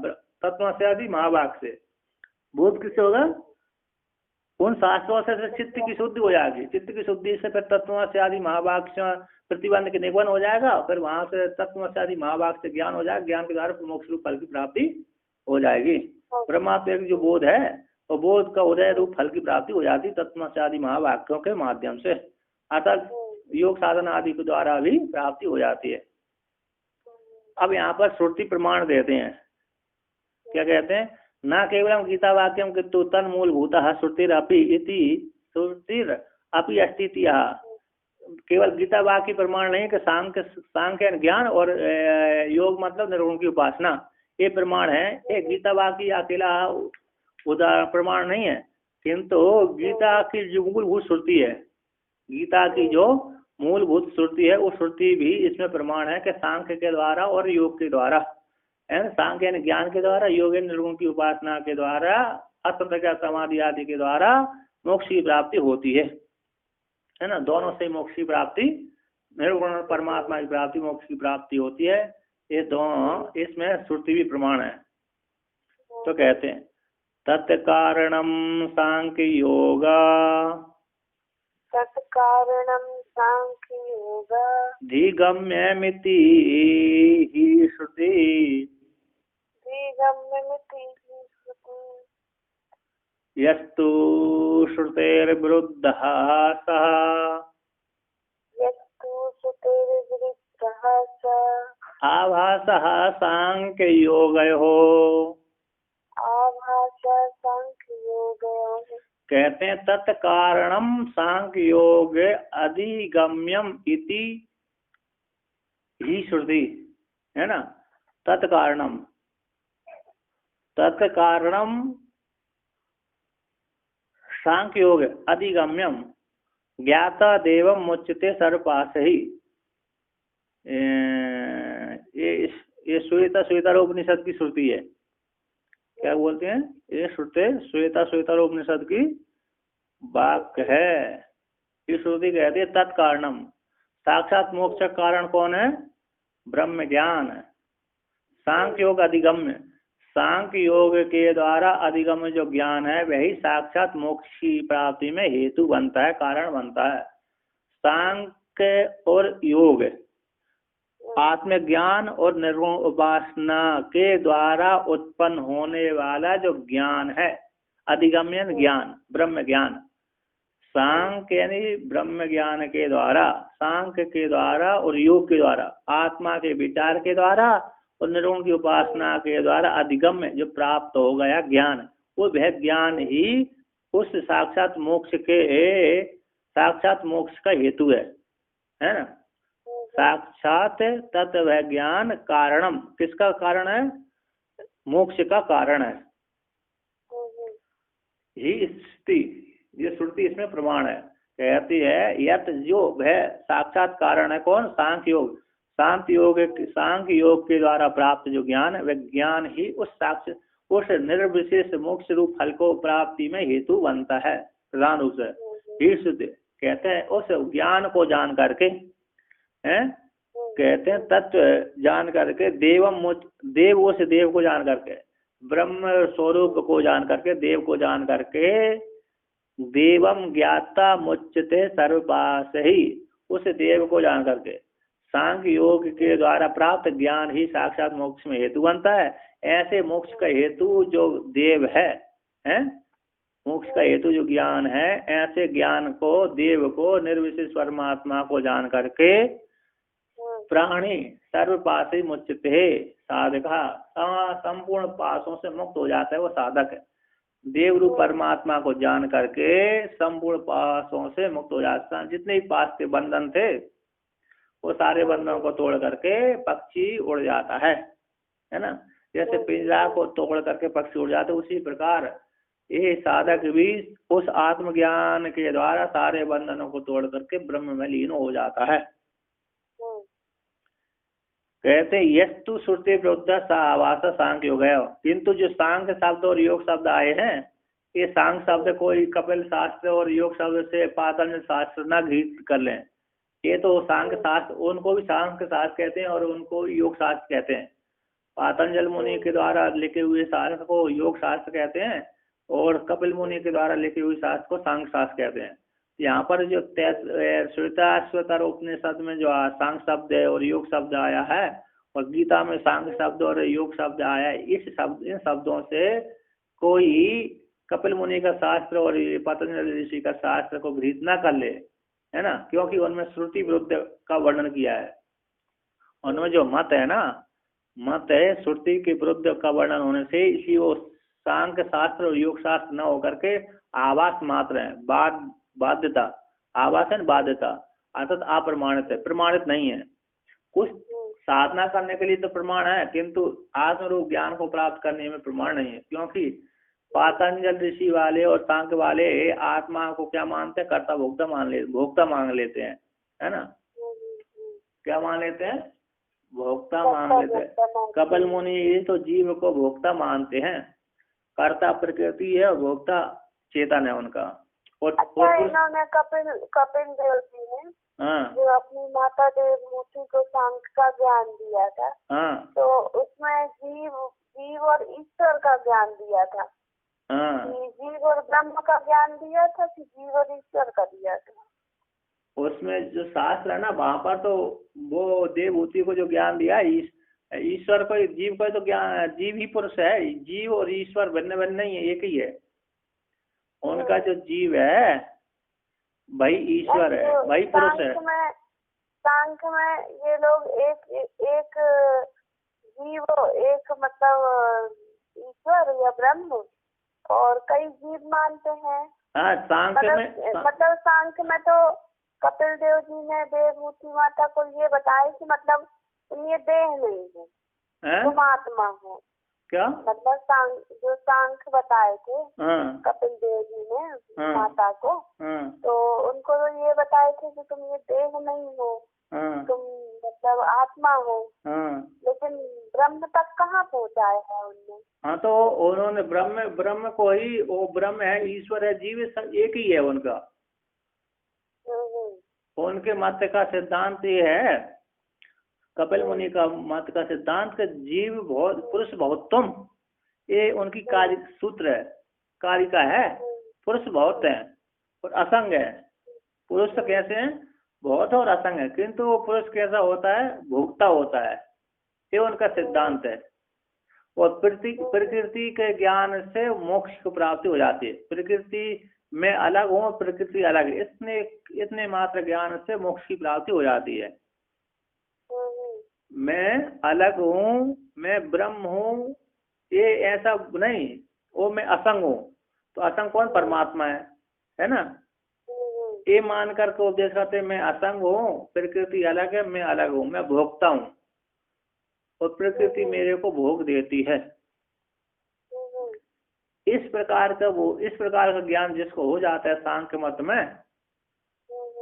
तत्व आदि महावाक्य से। बोध किससे होगा? उन शास्त्रों से चित्त की शुद्धि हो जाएगी। चित्त की शुद्धि से फिर तत्व से आदि महावाक्य प्रतिबंध के निगमन हो जाएगा। फिर वहां से तत्व से आदि महावाक्य से ज्ञान हो जाएगा। ज्ञान के द्वारा मोक्ष रूप फल की प्राप्ति हो जाएगी। ब्रह्मात्म जो बोध है वो बोध का उदय रूप फल की प्राप्ति हो जाती तत्व से आदि महावाक्यों के माध्यम से, अर्थात योग साधना आदि के द्वारा भी प्राप्ति हो जाती है। अब यहाँ पर श्रुति प्रमाण देते हैं। क्या कहते हैं? न केवलम गीता वाक्यम किंतु तन मूलभूत श्रुतिरपि इति श्रुतिर अपि अस्तित्व, केवल गीता वाक्य प्रमाण नहीं कि सांख्य ज्ञान और योग मतलब निर्गुण की उपासना, ये प्रमाण है। ये गीता वाक्य अकेला उदाहरण प्रमाण नहीं है, किंतु गीता की जो मूलभूत श्रुति है, गीता की जो मूलभूत श्रुति है, वो श्रुति भी इसमें प्रमाण है कि सांख्य के द्वारा और योग के द्वारा, है सांख्य यानी ज्ञान के द्वारा, योग निर्गुण की उपासना के द्वारा, असंख्य समाधि आदि के द्वारा मोक्ष की प्राप्ति होती है ना। दोनों से मोक्ष की प्राप्ति, निर्गुण परमात्मा की प्राप्ति, मोक्ष की प्राप्ति होती है। ये दोनों इसमें श्रुति भी प्रमाण है। तो कहते हैं तत्कारणम सांख्य योगा, तत्कारणम सांख्य योगा, धिगम्यमिति ही श्रुति, धिगम्यमिति ही श्रुति, यस्तु श्रुतेर्विरुद्धः सः, यस्तु श्रुतेर्विरुद्धः सः, आभासः सांख्ययोगयोः, आभासः सांख्ययोगयोः। कहते हैं तत्कारणम सांख्य योग अधिगम्यम इति ही श्रुति, है ना। तत्कारणम, तत्कारणम सांख्य योग अधिगम्यम ज्ञाता देवम मुच्यते सर्वपास ही। ये श्वेता की श्रुति है। क्या बोलते हैं? ये श्रुति श्वेता की वाक्य है। ये श्रुति कहती है तत्कारणम, साक्षात मोक्ष का कारण कौन है? ब्रह्म ज्ञान। सांख्य योग अधिगम्य, सांख्य योग के द्वारा अधिगम्य जो ज्ञान है वही साक्षात मोक्ष की प्राप्ति में हेतु बनता है, कारण बनता है। सांख्य और योग आत्मज्ञान और निर्गुण उपासना के द्वारा उत्पन्न होने वाला जो ज्ञान है, अधिगम्य ज्ञान, ब्रह्म ज्ञान। सांख्य यानी ब्रह्म ज्ञान के द्वारा, सांख्य के द्वारा और योग के द्वारा, आत्मा के विचार के द्वारा और निर्गुण की उपासना के द्वारा अधिगम्य जो प्राप्त हो गया ज्ञान, वो वह ज्ञान ही उस साक्षात मोक्ष का हेतु है ना। साक्षात तत्व ज्ञान कारणम, किसका कारण है? मोक्ष का कारण है। ये श्रुति इसमें प्रमाण है। कहती है यत जो वह साक्षात कारण है, कौन? सांख्य योग। सांख्य योग के द्वारा प्राप्त जो ज्ञान है, वह ज्ञान ही उस निर्विशेष मोक्ष रूप फल को प्राप्ति में हेतु बनता है, प्रधान रूप से। ही शुद्ध कहते हैं उस ज्ञान को जान करके, हैं कहते हैं तत्व जान करके, देव उस देव को जान करके, ब्रह्म स्वरूप को जान करके, देव को जान करके, देवम ज्ञाता मुच्यते सर्वपास ही, उस देव को जान करके सांख्य योग के द्वारा प्राप्त ज्ञान ही साक्षात मोक्ष में हेतु बनता है। ऐसे मोक्ष का हेतु जो देव है, मोक्ष का हेतु जो ज्ञान है, ऐसे ज्ञान को, देव को, निर्विशेष परमात्मा को जान करके प्राणी सर्वपासी मुच्यते साधका, संपूर्ण पासों से मुक्त हो जाता है वो साधक है। देव रूप परमात्मा को जान करके संपूर्ण पासों से मुक्त हो जाता है। जितने पास के बंधन थे वो सारे बंधनों को तोड़ करके पक्षी उड़ जाता है ना। जैसे पिंजरा को तोड़ करके पक्षी उड़ जाते, उसी प्रकार ये साधक भी उस आत्मज्ञान के द्वारा सारे बंधनों को तोड़ करके ब्रह्म में लीन हो जाता है। कहते यस्तु श्रुति विरुद्ध सावास सांख्य योग है। किंतु जो सांख्य शब्द और योग शब्द आए हैं, ये सांख्य शब्द कोई कपिल शास्त्र और योग शब्द से पातंजल शास्त्र न गृहीत कर लें। ये तो सांख्य शास्त्र, उनको भी सांख्य शास्त्र कहते हैं और उनको योग शास्त्र कहते हैं। पातंजल मुनि के द्वारा लिखे हुए शास्त्र को योग शास्त्र कहते हैं और कपिल मुनि के द्वारा लिखे हुए शास्त्र को सांख्य शास्त्र कहते हैं। यहाँ पर जो श्वेताश्वतर उपनिषद में जो सांख्य शब्द है और योग शब्द आया है, और गीता में सांख्य शब्द और योग शब्द आया है, इन शब्दों से कोई कपिल मुनि का शास्त्र और पतंजलि ऋषि का शास्त्र को गृहीत न कर ले, है ना, क्योंकि उनमें श्रुति विरुद्ध का वर्णन किया है। उनमें जो मत है ना, मत है श्रुति के विरुद्ध का वर्णन होने से, इसी वो सांख्य शास्त्र और योग शास्त्र न होकर के आवास मात्र है, बाध्यता आभासन बाध्यता अर्थात अप्रमाणित है, प्रमाणित नहीं है। कुछ साधना करने के लिए तो प्रमाण है, किंतु आत्मरूप ज्ञान को प्राप्त करने में प्रमाण नहीं है, क्योंकि पातंजल ऋषि वाले और सांख्य वाले आत्मा को क्या मानते हैं, कर्ता भोक्ता भोक्ता मान लेते हैं, है ना। क्या मान लेते हैं, भोक्ता मान लेते हैं। कपिल मुनि ये तो जीव को भोक्ता मानते हैं, कर्ता प्रकृति है और भोक्ता चेतन है उनका। और इन्होंने कपिल देव जी ने हाँ जो अपनी माता देवमूर्ति को सांख्य का ज्ञान दिया था, हाँ तो उसमें जीव और ईश्वर का ज्ञान दिया था। हाँ, जीव और ब्रह्म का ज्ञान दिया था कि जीव और ईश्वर का दिया था। उसमें जो शास्त्र है ना, वहां पर तो वो देवभूति को जो ज्ञान दिया ईश्वर को, जीव को तो ज्ञान, जीव ही पुरुष है, जीव और ईश्वर भिन्न भिन्न नहीं है, एक ही है। उनका जो जीव है वही ईश्वर है, वही पुरुष है। सांख्य में ये लोग एक जीव, एक मतलब ईश्वर या ब्रह्म और कई जीव मानते हैं। हाँ, सांख्य में मतलब सांख्य में तो कपिल देव जी ने देवभूति माता को ये बताया कि मतलब तुम ये देह नहीं है, तुम आत्मा हो। क्या मतलब जो सांख्य बताए थे कपिल देव जी ने माता को, तो उनको तो ये बताए थे कि तुम ये देह नहीं हो, तुम मतलब आत्मा हो। लेकिन ब्रह्म तक कहाँ पहुँचाया है उनने। हाँ, तो उन्होंने ब्रह्म को ही, वो ब्रह्म है, ईश्वर है, जीव एक ही है उनका। उनके मत का सिद्धांत ये है, कपिल मुनि का मत का सिद्धांत का जीव बहुत, पुरुष बहुत तुम, ये उनकी कार्य सूत्र है, कारिका है। पुरुष बहुत है और असंग है। पुरुष तो कैसे हैं, बहुत और असंग है, किंतु वो पुरुष कैसा होता है, भोक्ता होता है, ये उनका सिद्धांत है। और प्रकृति के ज्ञान से मोक्ष की प्राप्ति हो जाती है। प्रकृति में अलग हूँ, प्रकृति अलग है, इतने मात्र ज्ञान से मोक्ष की प्राप्ति हो जाती है। मैं अलग हूँ, मैं ब्रह्म हूँ, ये ऐसा नहीं, वो मैं असंग हूँ। तो असंग कौन, परमात्मा है ना। ये मान करके उपदेश करते मैं असंग हूँ, प्रकृति अलग है, मैं अलग हूँ, मैं भोगता हूँ और प्रकृति मेरे को भोग देती है। इस प्रकार का ज्ञान जिसको हो जाता है सांख्य मत में,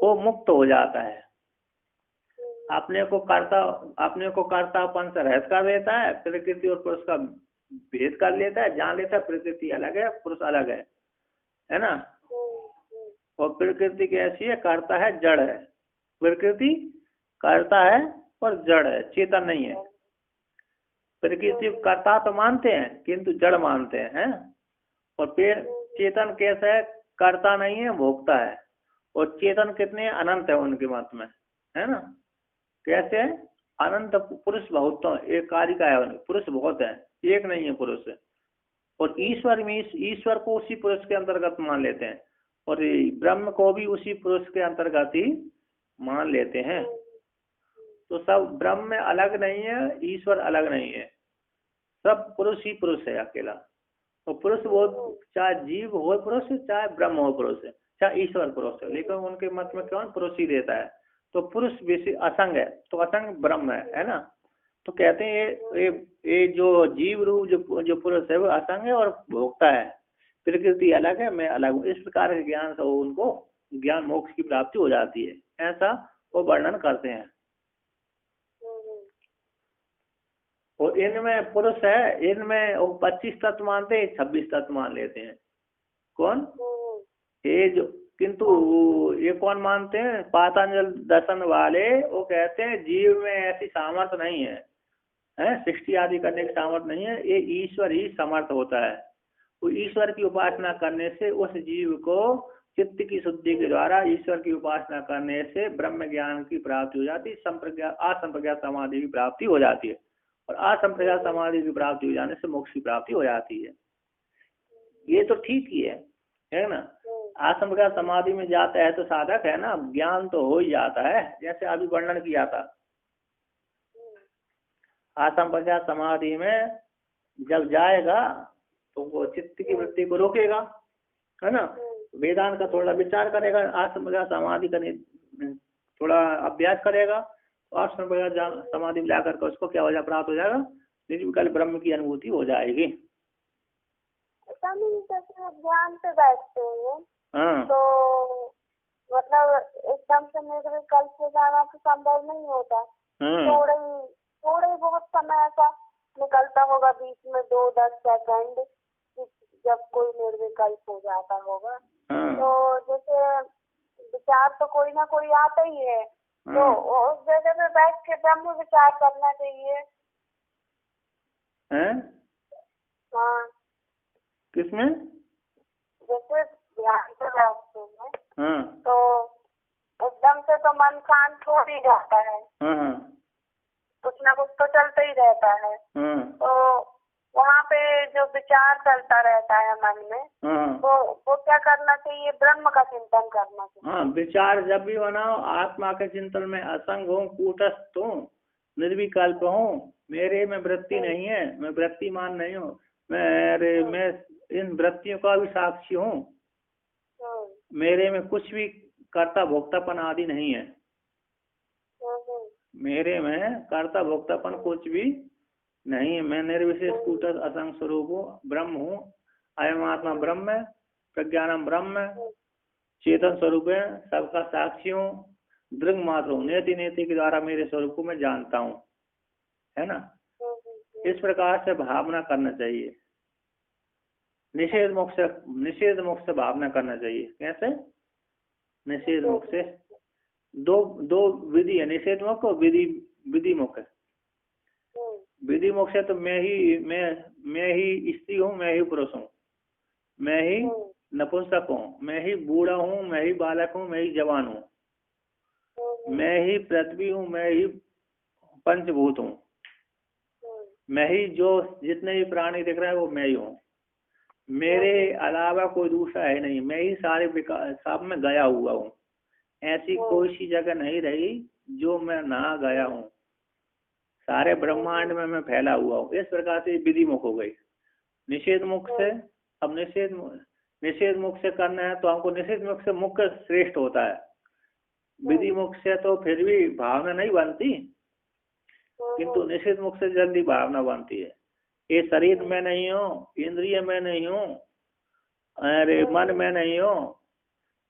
वो मुक्त हो जाता है। अपने को कर्तापन से रहित कर देता है, प्रकृति और पुरुष का भेद कर लेता है, जान लेता है प्रकृति अलग है, पुरुष अलग है ना। और प्रकृति कैसी है, कर्ता है, जड़ है। प्रकृति कर्ता है और जड़ है, चेतन नहीं है। प्रकृति कर्ता तो मानते हैं किंतु जड़ मानते हैं। और फिर चेतन कैसा है, कर्ता नहीं है, भोक्ता है। और चेतन कितने अनंत है उनके मत में, है ना। कैसे, अनंत पुरुष बहुत, एक कारिका है, पुरुष बहुत है, एक नहीं है पुरुष। और ईश्वर को उसी पुरुष के अंतर्गत मान लेते हैं, और ब्रह्म को भी उसी पुरुष के अंतर्गत ही मान लेते हैं। तो सब ब्रह्म में अलग नहीं है, ईश्वर अलग नहीं है, सब पुरुष ही पुरुष है अकेला। तो पुरुष वो चाहे जीव हो पुरुष, चाहे ब्रह्म हो पुरुष, चाहे ईश्वर पुरुष है, लेकिन उनके मत में कौन पुरुष ही देता है। तो पुरुष बेसी असंग है, तो असंग ब्रह्म है ना। तो कहते हैं ये जो जीव रूप जो पुरुष है वो असंग है और भोक्ता है, प्रकृति अलग है, मैं अलग हूँ। इस प्रकार के ज्ञान से उनको ज्ञान मोक्ष की प्राप्ति हो जाती है, ऐसा वो वर्णन करते हैं। और इनमें पुरुष है, इनमें वो 25 तत्व मानते हैं, 26 तत्व मान लेते हैं। कौन, ये जो, किंतु ये कौन मानते हैं, पातंजल दर्शन वाले, वो कहते हैं जीव में ऐसी सामर्थ्य नहीं है, सृष्टि आदि करने की सामर्थ्य नहीं है, ये ईश्वर ही समर्थ होता है। तो ईश्वर की उपासना करने से उस जीव को चित्त की शुद्धि के द्वारा ईश्वर की उपासना करने से ब्रह्म ज्ञान की प्राप्ति हो जाती है, असंप्रज्ञात समाधि की प्राप्ति हो जाती है, और असंप्रज्ञात समाधि की प्राप्ति हो जाने से मोक्ष की प्राप्ति हो जाती है। ये तो ठीक ही है ना। असंप्रज्ञात समाधि में जाता है तो साधक है ना, ज्ञान तो हो ही जाता है, जैसे अभी वर्णन किया था। असंप्रज्ञात समाधि में जब जाएगा तो वो चित्त की वृत्ति को रोकेगा, है ना। वेदांत का थोड़ा विचार करेगा, आश्रम का समाधि करने थोड़ा अभ्यास करेगा, तो आश्रम का समाधि में जाकर के उसको क्या हो जाए, प्राप्त हो जाएगा, निर्विकल्प ब्रह्म की अनुभूति हो जाएगी। ध्यान से बैठते हैं तो मतलब एकदम से निर्विकल्प हो जाना तो संभव नहीं होता। थोड़े बहुत समय ऐसा निकलता होगा बीच में 2-10 सेकंड, जब कोई निर्विकल्प हो जाता होगा। तो जैसे विचार तो कोई ना कोई आता ही है, तो उस जगह पे बैठ के ब्रह्म विचार करना चाहिए। हाँ, किसमें? जैसे ध्यान से बैठते हैं तो एकदम से तो मन शांत हो ही जाता है, कुछ ना कुछ तो चलता ही रहता है। तो वहाँ पे जो विचार चलता रहता है मन में, वो क्या करना चाहिए, ब्रह्म का चिंतन करना चाहिए। हाँ, विचार जब भी बनाओ आत्मा के चिंतन में असंग हूँ, कूटस्थ हूँ, निर्विकल्प हूँ, मेरे में वृत्ति नहीं है, मैं वृत्तिमान नहीं हूँ, मैं इन वृत्तियों का भी साक्षी हूँ, मेरे में कुछ भी कर्ता भोक्तापन आदि नहीं है, मेरे में कर्ता भोक्तापन कुछ भी नहीं है, मैं निर्विशेष कूटस्थ असंग स्वरूप हूँ, ब्रह्म हूँ, अयम आत्मा ब्रह्म है, प्रज्ञानम ब्रह्म है, चेतन स्वरूप है, सबका साक्षी हूँ, दृढ़ मात्र हूँ, नेति नेति के द्वारा मेरे स्वरूप को मैं जानता हूँ, है ना। इस प्रकार से भावना करना चाहिए। निषेध मुख से भावना करना चाहिए। कैसे? निषेध मुख से दो विधि है, निषेध मुख और विधि मुख है। विधि मुख से तो मैं ही स्त्री हूँ, मैं ही पुरुष हूँ, मैं ही नपुंसक हूँ, मैं ही बूढ़ा हूँ, मैं ही बालक हूँ, मैं ही जवान हूँ, मैं ही पृथ्वी हूँ, मैं ही पंचभूत हूँ, मैं ही जो जितने भी प्राणी दिख रहे हैं वो मैं ही हूँ, मेरे अलावा कोई दूसरा है नहीं, मैं ही सारे सब में गया हुआ हूँ, ऐसी कोई सी जगह नहीं रही जो मैं ना गया हूँ, सारे ब्रह्मांड में मैं फैला हुआ हूँ। इस प्रकार से विधि मुख हो गई। निषेध मुख से, अब निषेध मुख से करना है तो हमको निषेध मुख से मुख्य श्रेष्ठ होता है। विधि मुख से तो फिर भी भावना नहीं बनती, किंतु निषेध मुख से जल्दी भावना बनती है। ये शरीर में नहीं हो, इंद्रिय में नहीं हो, अरे मन में नहीं हो,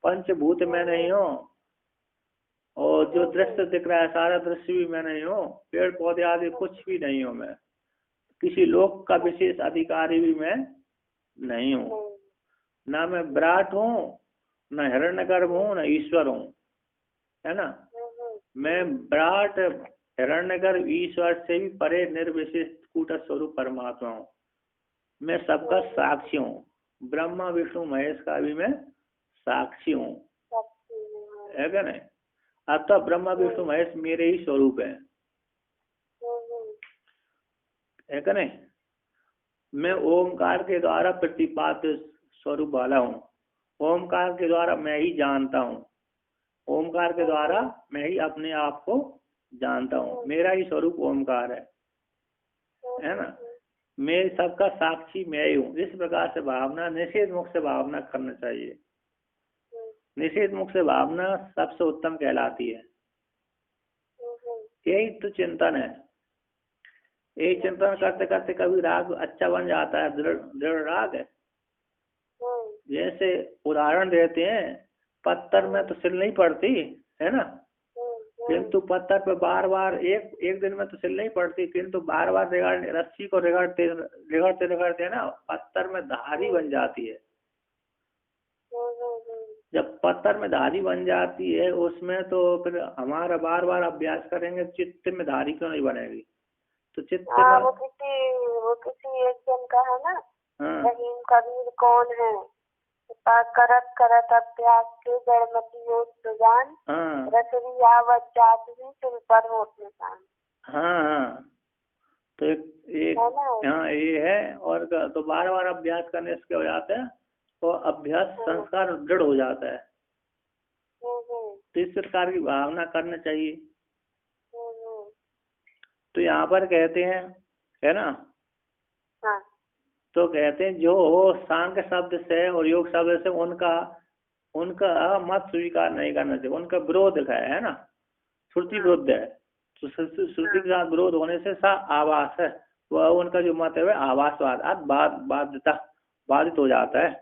पंचभूत में नहीं हो, और जो दृश्य दिख रहा है सारा दृश्य भी मैं नहीं हूँ, पेड़ पौधे आदि कुछ भी नहीं हूँ, मैं किसी लोक का विशेष अधिकारी भी मैं नहीं हूँ, ना मैं विराट हूँ, न हिरण्यगर्भ हूँ, न ईश्वर हूँ, है ना। मैं विराट हिरण्यगर्भ ईश्वर से भी परे निर्विशेष कूटस्थ स्वरूप परमात्मा हूँ, मैं सबका साक्षी हूँ, ब्रह्मा विष्णु महेश का भी मैं साक्षी हूँ, है क्या नहीं। अतः ब्रह्मा विष्णु महेश मेरे ही स्वरूप है क्या नहीं। मैं ओमकार के द्वारा प्रतिपादित स्वरूप वाला हूँ, ओमकार के द्वारा मैं ही जानता हूँ, ओमकार के द्वारा मैं ही अपने आप को जानता हूँ, मेरा ही स्वरूप ओमकार है ना। मैं सबका साक्षी मैं ही हूँ। इस प्रकार से भावना निषेध मुख से भावना करना चाहिए। निषेध मुख से भावना सबसे उत्तम कहलाती है। यही तो चिंतन है। यही चिंतन करते करते कभी राग अच्छा बन जाता है, दृढ़ राग है। जैसे उदाहरण देते हैं, पत्थर में तो सिल नहीं पड़ती है ना, किंतु पत्थर पे बार बार एक दिन में तो सिल नहीं पड़ती, किंतु बार बार रस्सी को रगड़ते ना पत्थर में धारी बन जाती है। जब पत्थर में धारी बन जाती है उसमें तो फिर हमारा बार बार अभ्यास करेंगे, चित्त में धारी क्यों नहीं बनेगी। तो चित्त वो किसी एक जन का है ना, रहीम कबीर कौन है, करत करत अभ्यास के जड़मती हो सुजान, रसरी आवत जात ही सिर पर होत निशान। हाँ, तो एक हाँ ये है। और तो बार बार अभ्यास करने से क्या हो जाता है, तो अभ्यास संस्कार दृढ़ हो जाता है। तो इस प्रकार की भावना करना चाहिए। तो यहाँ पर कहते हैं है ना, तो कहते हैं जो सांख्य शब्द से और योग शब्द से उनका उनका मत स्वीकार नहीं करना चाहिए, उनका विरोध है ना, श्रुति विरुद्ध है। तो श्रुति के साथ विरोध होने से सा आवास है, वह उनका जो मत है वह आवासवाद बाध्यता बाधित हो जाता है।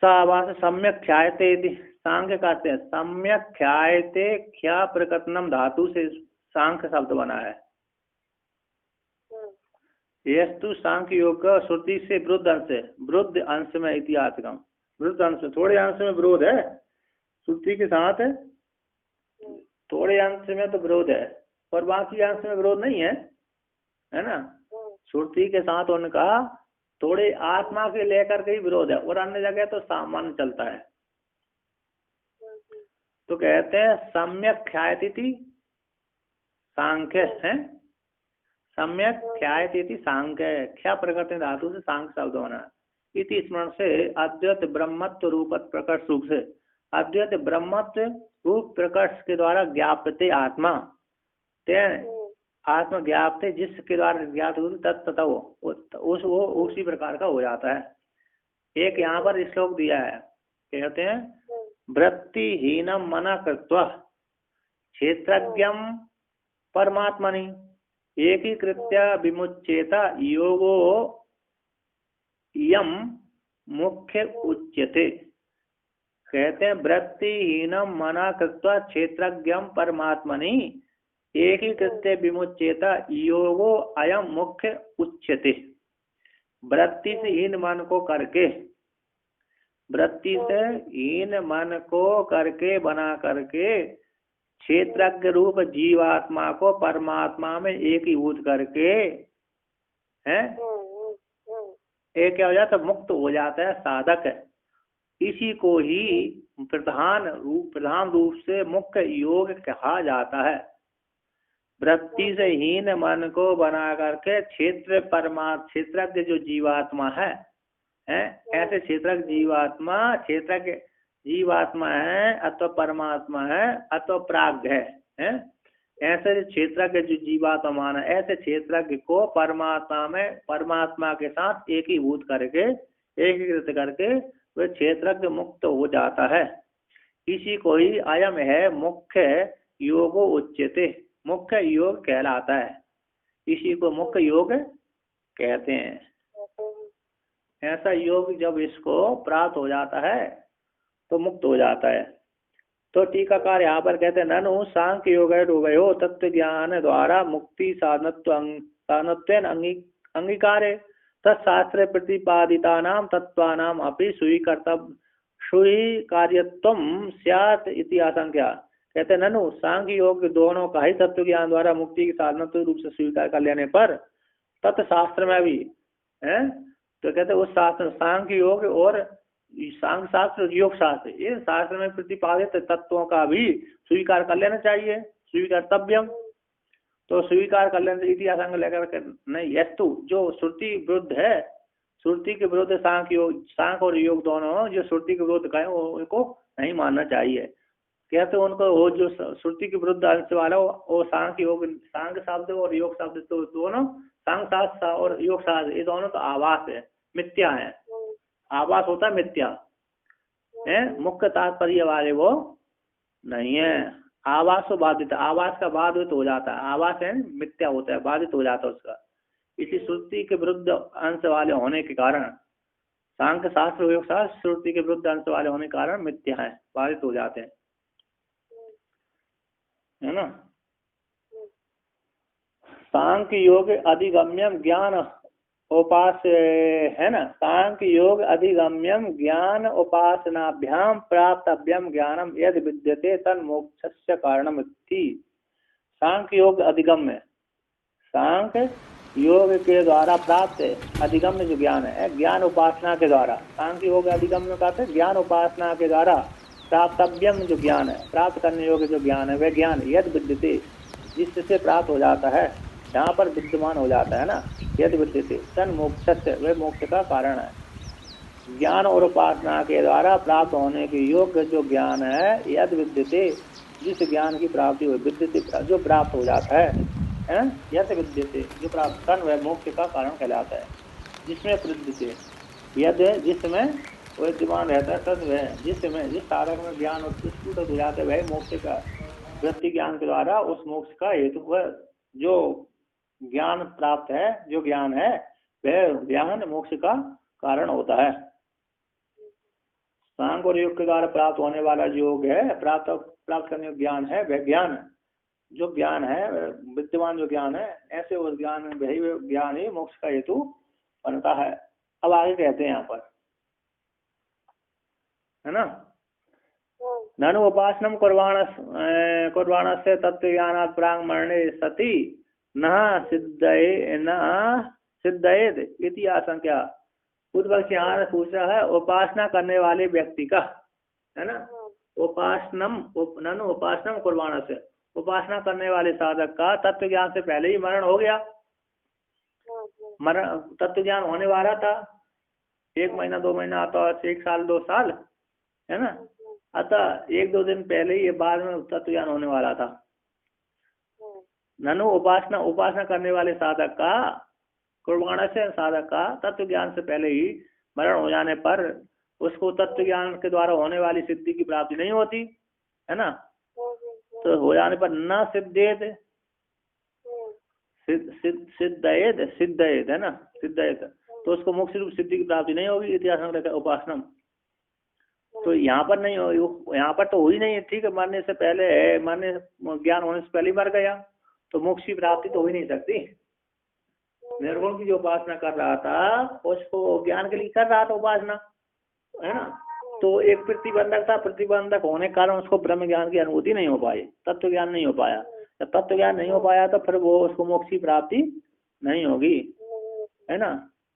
सावास सम्यक ख्यायते, सांख्य कहते हैं सम्यक ख्यायते, ख्या प्रकटनम धातु से सांख्य शब्द बना है। यस्तु सांख्य योग श्रुति से विरुद्ध अंश है, विरुद्ध अंश में इतिहासगम, विरुद्ध अंश में थोड़े अंश में विरोध है, श्रुति के साथ है, थोड़े अंश में तो विरोध है और बाकी अंश में विरोध नहीं है, है ना। श्रुति के साथ उनका थोड़े आत्मा के लेकर के ही विरोध है और अन्य जगह तो सामान्य चलता है। तो कहते हैं सम्यक ख्यायति सांख्य है, सम्यक ख्यायति सांख्य, ख्या प्रकृति धातु से सांख्य शब्द बना। इति स्मरण से अद्वैत ब्रह्मत्व रूपत प्रकट सुख से, अद्वैत ब्रह्मत्व रूप प्रकट के द्वारा ज्ञापते आत्मा, तेन आत्मा ज्ञापते जिसके द्वारा ज्ञात हो तत्तः वो उसी प्रकार का हो जाता है। एक यहाँ पर श्लोक दिया है, कहते हैं वृत्तिहीनम मना कृत्वा क्षेत्रज्ञम परमात्मनि एकीकृत्य विमुच्येता योगो यम मुख्य उच्यते। कहते हैं वृत्तिहीनम मना कृत्वा क्षेत्रज्ञम परमात्मनि एकीकृत्य विमुच्येता योगो अयम मुख्य उच्यते। वृत्ति से हीन मन को करके, वृत्ति से हीन मन को करके बना करके क्षेत्रज्ञ रूप जीवात्मा को परमात्मा में एकीभूत करके है एक क्या हो जाता है, मुक्त हो जाता है साधक है। इसी को ही प्रधान रूप से मुख्य योग कहा जाता है। वृत्ति से हीन मन को बना करके क्षेत्रज्ञ जो जीवात्मा है ऐसे क्षेत्रज्ञ जीवात्मा है अथवा परमात्मा है अथवा प्राज्ञ है ऐसे क्षेत्रज्ञ जो जीवात्मा है, ऐसे क्षेत्रज्ञ को परमात्मा के साथ एकीभूत करके एकीकृत करके वह क्षेत्रज्ञ मुक्त हो जाता है। इसी को ही अयम है मुख्य योगो उच्यते, मुख्य योग कहलाता है। इसी को मुख्य योग कहते हैं। ऐसा योग जब इसको प्राप्त हो जाता है तो मुक्त हो जाता है। तो टीकाकार यहाँ पर कहते हैं ननु सांख्य योग हो तत्व ज्ञान द्वारा मुक्ति साधनत्व अंगीकारे तत्शास्त्र प्रतिपादिता नाम तत्वानाम अपि स्वीकार्यत्वम स्यात् इति आशंका। कहते हैं ननु सांख्य योग दोनों का ही तत्व ज्ञान द्वारा मुक्ति के साधनत्व रूप से स्वीकार कर लेने पर तत्शास्त्र में भी है, तो कहते हैं उस शास्त्र सांख्य योग और सांख्य शास्त्र और योग शास्त्र ये शास्त्र में प्रतिपादित तत्वों का भी स्वीकार कर लेना चाहिए, स्वीकारतव्यम। तो स्वीकार कर लेने इतिहास लेकर नहीं यस्तु जो श्रुति विरुद्ध है, श्रुति के विरुद्ध सांख्य और योग दोनों जो श्रुति के विरुद्ध का है उनको नहीं मानना चाहिए। कहते उनको वो जो श्रुति के विरुद्ध अंश वाला वो सांख्य शब्द और योग शब्द तो दोनों सांख्य शास्त्र और योग शास्त्र ये दोनों तो आवास है, मिथ्या है। आवास होता है मिथ्या है, मुख्य तात्पर्य वाले वो नहीं है। आवास तो बाधित, आवास का बाधित हो जाता है, आवास है मिथ्या होता है, बाधित हो जाता है उसका। इसी श्रुति के विरुद्ध अंश वाले होने के कारण सांख्य शास्त्र योग शास्त्र श्रुति के विरुद्ध अंश वाले होने के कारण मिथ्या है, बाधित हो जाते हैं, है ना। सांख्य योग अधिगम्यम ज्ञान उपास है ना, सांख्य योग अधिगम्यम ज्ञान उपासनाभ्याम प्राप्तव्यम ज्ञानम यद विद्यते तन मोक्षस्य कारणम इति। सांख्य योग अधिगम्य, सांख्य योग के द्वारा प्राप्त अधिगम्य जो ज्ञान है, ज्ञान उपासना के द्वारा, सांख्य योग अधिगम्य कहते हैं ज्ञान उपासना के द्वारा प्राप्तव्यम जो ज्ञान है, प्राप्त करने योग्य जो ज्ञान है वह ज्ञान यद विद्यते जिससे प्राप्त हो जाता है, यहाँ पर विद्यमान हो जाता है ना, यद विद्यते तन मोक्षस्य वह मोक्ष का कारण है। ज्ञान और उपासना के द्वारा प्राप्त होने के योग्य जो ज्ञान है, यद विद्यते जिस ज्ञान की प्राप्ति हो, विद्यते जो प्राप्त हो जाता है यद विद्यते जो प्राप्त तन वह मोक्ष का कारण कहलाता है। जिसमें विद्यते यद जिसमें विद्यमान रहता है तद वह जिसमें जिस साधक में ज्ञान उत्कृष्ट हो जाते वह मोक्ष का वृत्ति ज्ञान के द्वारा उस मोक्ष का हेतु वह जो ज्ञान प्राप्त है जो ज्ञान है वह ज्ञान मोक्ष का कारण होता है। सांग और योग के द्वारा प्राप्त होने वाला जो योग है प्राप्त करने ज्ञान है वह ज्ञान जो ज्ञान है विद्यमान जो ज्ञान है ऐसे उस ज्ञान वही ज्ञान ही मोक्ष का हेतु बनता है। अब आगे कहते हैं यहाँ पर है ना ननु उपासनम कुर्वाण से तत्व ज्ञानात् प्रांग मरणे सति न सिद्धयेत इति आशंका। पूर्वपक्ष यहाँ से पूछ रहा है उपासना करने वाले व्यक्ति का है ना ननु उपासनम कुर्वाण से उपासना करने वाले साधक का तत्व ज्ञान से पहले ही मरण हो गया। मरण तत्व ज्ञान होने वाला था 1 महीना 2 महीना आता 1 साल 2 साल है ना अतः 1-2 दिन पहले ही बाद में तत्व ज्ञान होने वाला था। ननु उपासना करने वाले साधक का कुर्बान से साधक का तत्व ज्ञान से पहले ही मरण हो जाने पर उसको तत्व ज्ञान के द्वारा होने वाली सिद्धि की प्राप्ति नहीं होती है ना। तो हो जाने पर न सिद्धेत सिद्धयेत है ना सिद्धयेत तो उसको मोक्ष रूप सिद्धि की प्राप्ति नहीं होगी। इतिहास उपासनम तो यहाँ पर नहीं हो यहाँ पर तो हुई नहीं ठीक है मरने से पहले मरने ज्ञान होने से पहले मर गया तो मोक्ष की प्राप्ति तो हो ही नहीं सकती। निर्गुण की जो उपासना कर रहा था उसको ज्ञान के लिए कर रहा था उपासना है ना तो एक प्रतिबंधक था प्रतिबंधक होने के कारण उसको ब्रह्म ज्ञान की अनुभूति नहीं हो पाई तत्व ज्ञान नहीं हो पाया। जब तत्व ज्ञान नहीं हो पाया तो फिर वो उसको मोक्ष की प्राप्ति नहीं होगी है ना।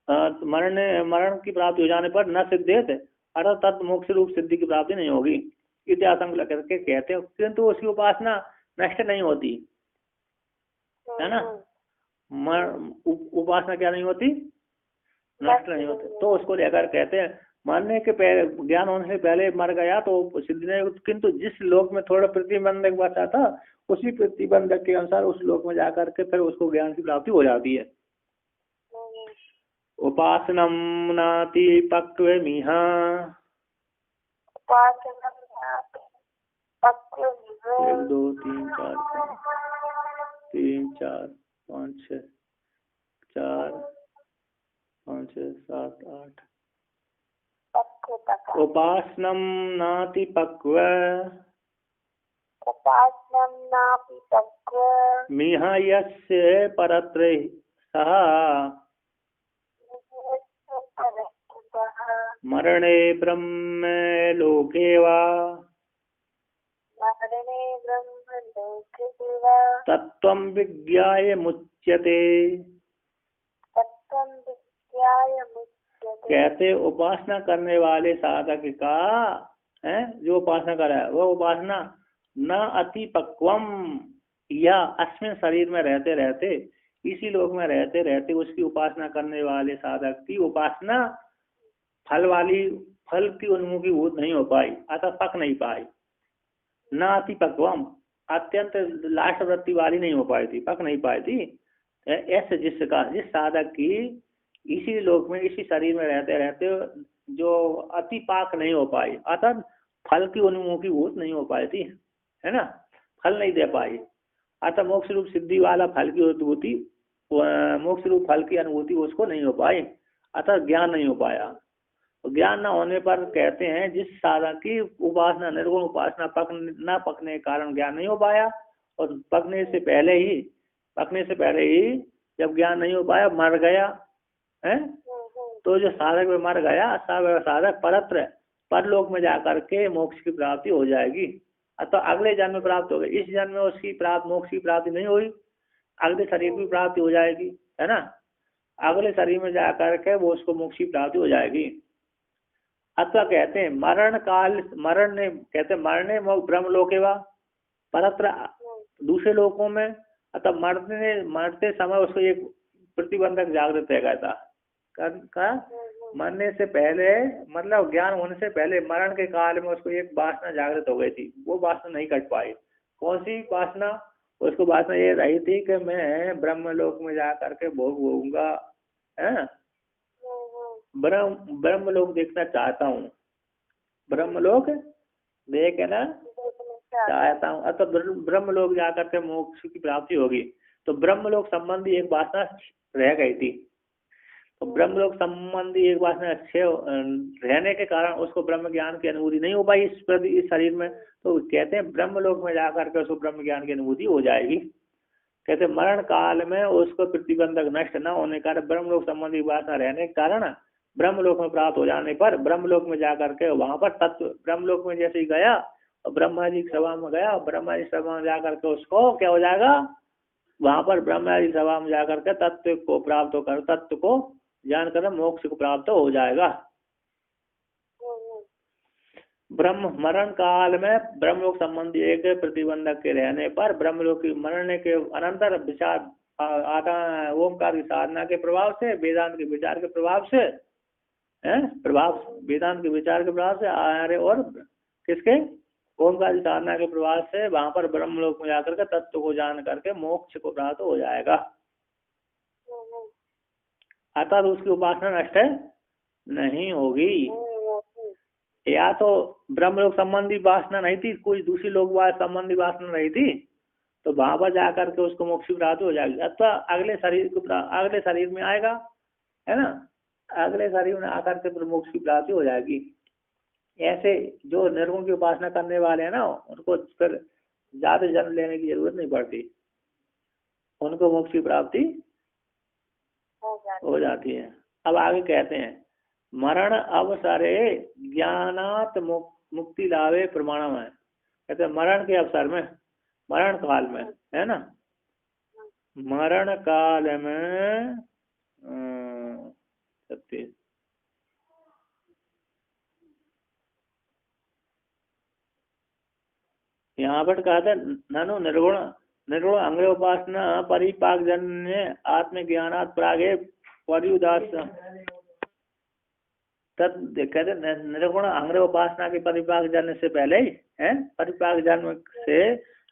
मरण की प्राप्ति हो जाने पर न सिद्धेत अर्थात तत्व मोक्ष रूप सिद्धि की प्राप्ति नहीं होगी। इतिहास करके कहते हैं किंतु उसकी उपासना नष्ट नहीं होती है ना उपासना क्या नहीं होती नष्ट नहीं होती। तो उसको लेकर कहते हैं मरने के पहले ज्ञान होने से पहले मर गया तो सिद्धि नहीं किंतु जिस लोक में थोड़ा प्रतिबंधक बचा था उसी प्रतिबंधक के अनुसार उस लोक में जाकर के फिर उसको ज्ञान की प्राप्ति हो जाती है। उपासनम नाति पक्वमिह 1 2 3 4 3 4 5 6 4 5 6 7 8 उपासनम नाति पक्व मिह यस्य परत्र सः मरणे ब्रह्म लोके वा तत्त्वं विज्ञाय मुच्यते। कहते उपासना करने वाले साधक का है जो उपासना कर रहा है वह उपासना न अति पक्वम या अस्मिन शरीर में रहते रहते इसी लोक में रहते रहते उसकी उपासना करने वाले साधक की उपासना फल की उन्मुखी भूत नहीं हो पाई अतः पक नहीं पाई। न अति पक्वम अत्यंत लास्ट वृत्ति वाली नहीं हो पाई थी पक नहीं पाई थी। ऐसे जिस साधक की इसी लोक में इसी शरीर में रहते रहते जो अति पाक नहीं हो पाई अतः फल की उन्मुखी भूत नहीं हो पाई थी है ना फल नहीं दे पाई अतः मोक्ष रूप सिद्धि वाला फल की अनुभूति मोक्ष रूप फल की अनुभूति उसको नहीं हो पाई अतः ज्ञान नहीं हो पाया। तो ज्ञान न होने पर कहते हैं जिस साधक की उपासना निर्गुण उपासना न पकने के कारण ज्ञान नहीं हो पाया और पकने से पहले ही जब ज्ञान नहीं हो पाया मर गया है तो जो साधक में मर गया साधक परलोक में जाकर के मोक्ष की प्राप्ति हो जाएगी। अतः अगले जन्म में प्राप्त हो गई इस जन्म में उसकी मोक्ष की प्राप्ति नहीं हुई अगले शरीर की प्राप्ति हो जाएगी है ना अगले शरीर में जाकर के वो उसको मोक्ष की प्राप्ति हो जाएगी। अथवा कहते हैं मरने ब्रह्मलोके वा परत्र दूसरे लोकों में अतः मरते समय उसको एक प्रतिबंधक जागृत रह गया था मरने से पहले मतलब ज्ञान होने से पहले मरण के काल में उसको एक वासना जागृत हो गई थी वो वासना नहीं कट पाई। कौन सी वासना उसको वासना ये रही थी कि मैं ब्रह्मलोक में जा करके भोग होऊंगा है ब्रह्मलोक देखना चाहता हूँ, ब्रह्मलोक देखना चाहता हूँ। अतः ब्रह्मलोक जाकर के मोक्ष की प्राप्ति होगी। तो ब्रह्मलोक संबंधी एक वासना रह गई थी, तो ब्रह्मलोक संबंधी एक वासना अच्छे रहने के कारण उसको ब्रह्म ज्ञान की अनुभूति नहीं हो पाई इस शरीर में। तो कहते हैं ब्रह्मलोक में जाकर के उसको ब्रह्म ज्ञान की अनुभूति हो जाएगी। कहते मरण काल में उसको प्रतिबंधक नष्ट न होने के कारण ब्रह्मलोक संबंधी वासना रहने के कारण ब्रह्मलोक में प्राप्त हो जाने पर ब्रह्मलोक में जाकर के वहां पर तत्व, ब्रह्मलोक में जैसे ही गया और ब्रह्मा जी सभा में गया, ब्रह्मा जी सभा में जाकर के उसको क्या हो जाएगा, वहां पर ब्रह्मा जी सभा में जाकर के तत्व को प्राप्त होकर, तत्व को जानकर मोक्ष को प्राप्त हो जाएगा। ब्रह्म मरण काल में ब्रह्मलोक संबंधी एक प्रतिबंधक के रहने पर ब्रह्मलोक की मरने के अनंतर विचार आता ओमकार की साधना के प्रभाव से, वेदांत के विचार के प्रभाव से, वेदांत के विचार के प्रभाव से आर्य और किसके ओमकार की साधना के प्रभाव से वहां पर ब्रह्मलोक में जाकर के तत्व को जान करके मोक्ष को प्राप्त हो जाएगा। अतः उसकी उपासना नष्ट नहीं होगी। या तो ब्रह्मलोक संबंधी वासना नहीं थी, कोई दूसरी लोक संबंधी वासना नहीं थी, तो वहां पर जाकर के उसको मोक्ष प्राप्त हो जाएगी। अथवा अगले शरीर में आएगा, है ना, अगले शरीर में आकर के मोक्ष की प्राप्ति हो जाएगी। ऐसे जो निर्गुण की उपासना करने वाले हैं ना, उनको फिर ज्यादा जन्म लेने की जरूरत नहीं पड़ती, उनको मोक्ष की प्राप्ति हो जाती है। अब आगे कहते हैं मरण अवसरे ज्ञानात मुक्ति लावे प्रमाणम है। कहते मरण के अवसर में, मरण काल में, है ना, मरण काल में यहाँ पर कहा था ननु निर्गुण अंग्रे उपासना परिपाक जन्य आत्मज्ञानात् प्रागे पर्युदास कहते निर्गुण अंग्र उपासना के परिपाक जन्म से पहले ही है, परिपाक जन्म से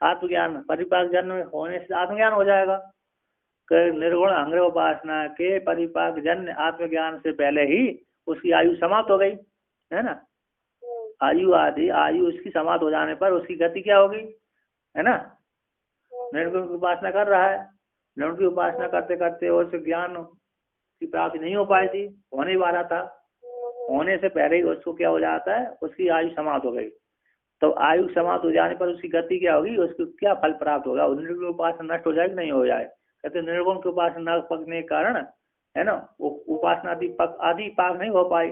आत्मज्ञान, परिपाक जन्म होने से आत्मज्ञान हो जाएगा। निर्गुण अंग्र उपासना के परिपाक जन्य आत्मज्ञान से पहले ही उसकी आयु समाप्त हो गई, है ना, आयु उसकी समाप्त हो जाने पर उसकी गति क्या होगी, है ना। निर्गुण की उपासना कर रहा है, निर्गुण की उपासना करते करते उस ज्ञान की प्राप्ति नहीं हो पाई थी, होने वाला था, होने से पहले ही उसको क्या हो जाता है, उसकी आयु समाप्त हो गई। तो आयु समाप्त हो जाने पर उसकी गति क्या होगी, उसको क्या फल प्राप्त होगा, निर्गुण की उपासना नष्ट हो जाए कि नहीं हो जाए। कहते निर्गुण की उपासना न पकने के कारण, है ना, उपासना आदि पाक नहीं हो पाई,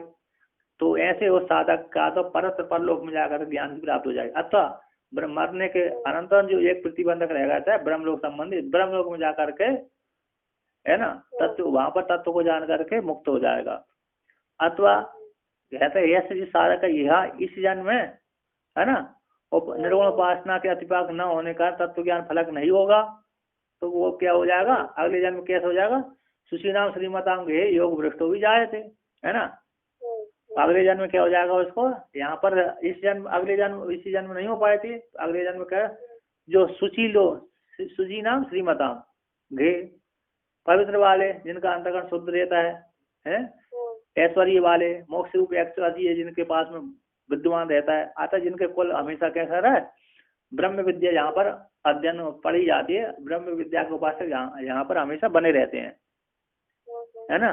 तो ऐसे वो साधक का तो परत परलोक में जाकर ज्ञान की प्राप्त हो जाए। अथवा मरने के अनंतर जो एक प्रतिबंधक रह जाता है ब्रह्मलोक संबंधी, ब्रह्मलोक में जाकर के, है ना, तत्व वहां पर तत्व को जान करके मुक्त हो जाएगा। अथवा कहते हैं ऐसे जिस साधक का यह इस जन्म में, है ना, और निर्गुण उपासना के अतिपाक न होने का तत्व ज्ञान फलक नहीं होगा, तो वो क्या हो जाएगा, अगले जन्म कैसे हो जाएगा, सुशीनाम श्रीमताम गे योग भ्रष्टो भी जाए थे, है ना, अगले जन्म क्या हो जाएगा उसको, यहाँ पर इस जन्म अगले जन्म इसी जन्म नहीं हो पाए थे, अगले जन्म क्या जो सुची नाम श्रीमताम घे पवित्र वाले जिनका अंतःकरण शुद्ध रहता है, ऐश्वर्य वाले मोक्ष रूप ऐश्वर्य जिनके पास में विद्वान रहता है, आता जिनके कुल हमेशा कैसा रहा है, ब्रह्म विद्या यहाँ पर अध्ययन पढ़ी जाती है, ब्रह्म विद्या के उपासक यहाँ पर हमेशा बने रहते हैं, है ना,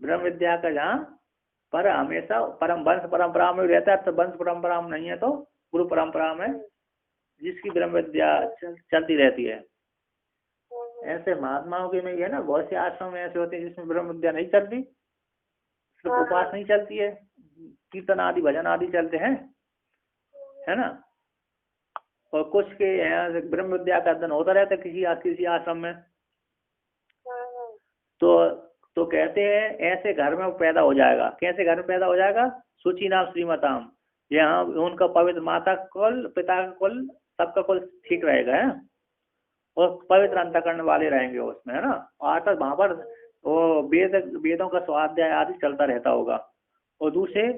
ब्रह्म विद्या का जहाँ पर हमेशा वंश परंपरा में रहता है। तो वंश परंपरा में नहीं है तो गुरु परंपरा में जिसकी ब्रह्म विद्या चलती रहती है। ऐसे महात्माओं के में है ना, बहुत से आश्रम में ऐसे होते हैं जिसमें ब्रह्म विद्या नहीं चलती, सिर्फ उपास नहीं चलती है, कीर्तन आदि भजन आदि चलते हैं, है ना, और कुछ के यहाँ ब्रह्म विद्या का अध्ययन होता रहता है किसी आश्रम में। तो कहते हैं ऐसे घर में पैदा हो जाएगा। कैसे घर में पैदा हो जाएगा, सुची नाम श्रीमताम, यहाँ उनका पवित्र माता कुल पिता का कुल सबका कुल ठीक रहेगा, है, और पवित्र अंतःकरण वाले रहेंगे उसमें, है ना, और तक वहां पर वो वेदों का स्वाध्याय आदि चलता रहता होगा। और दूसरे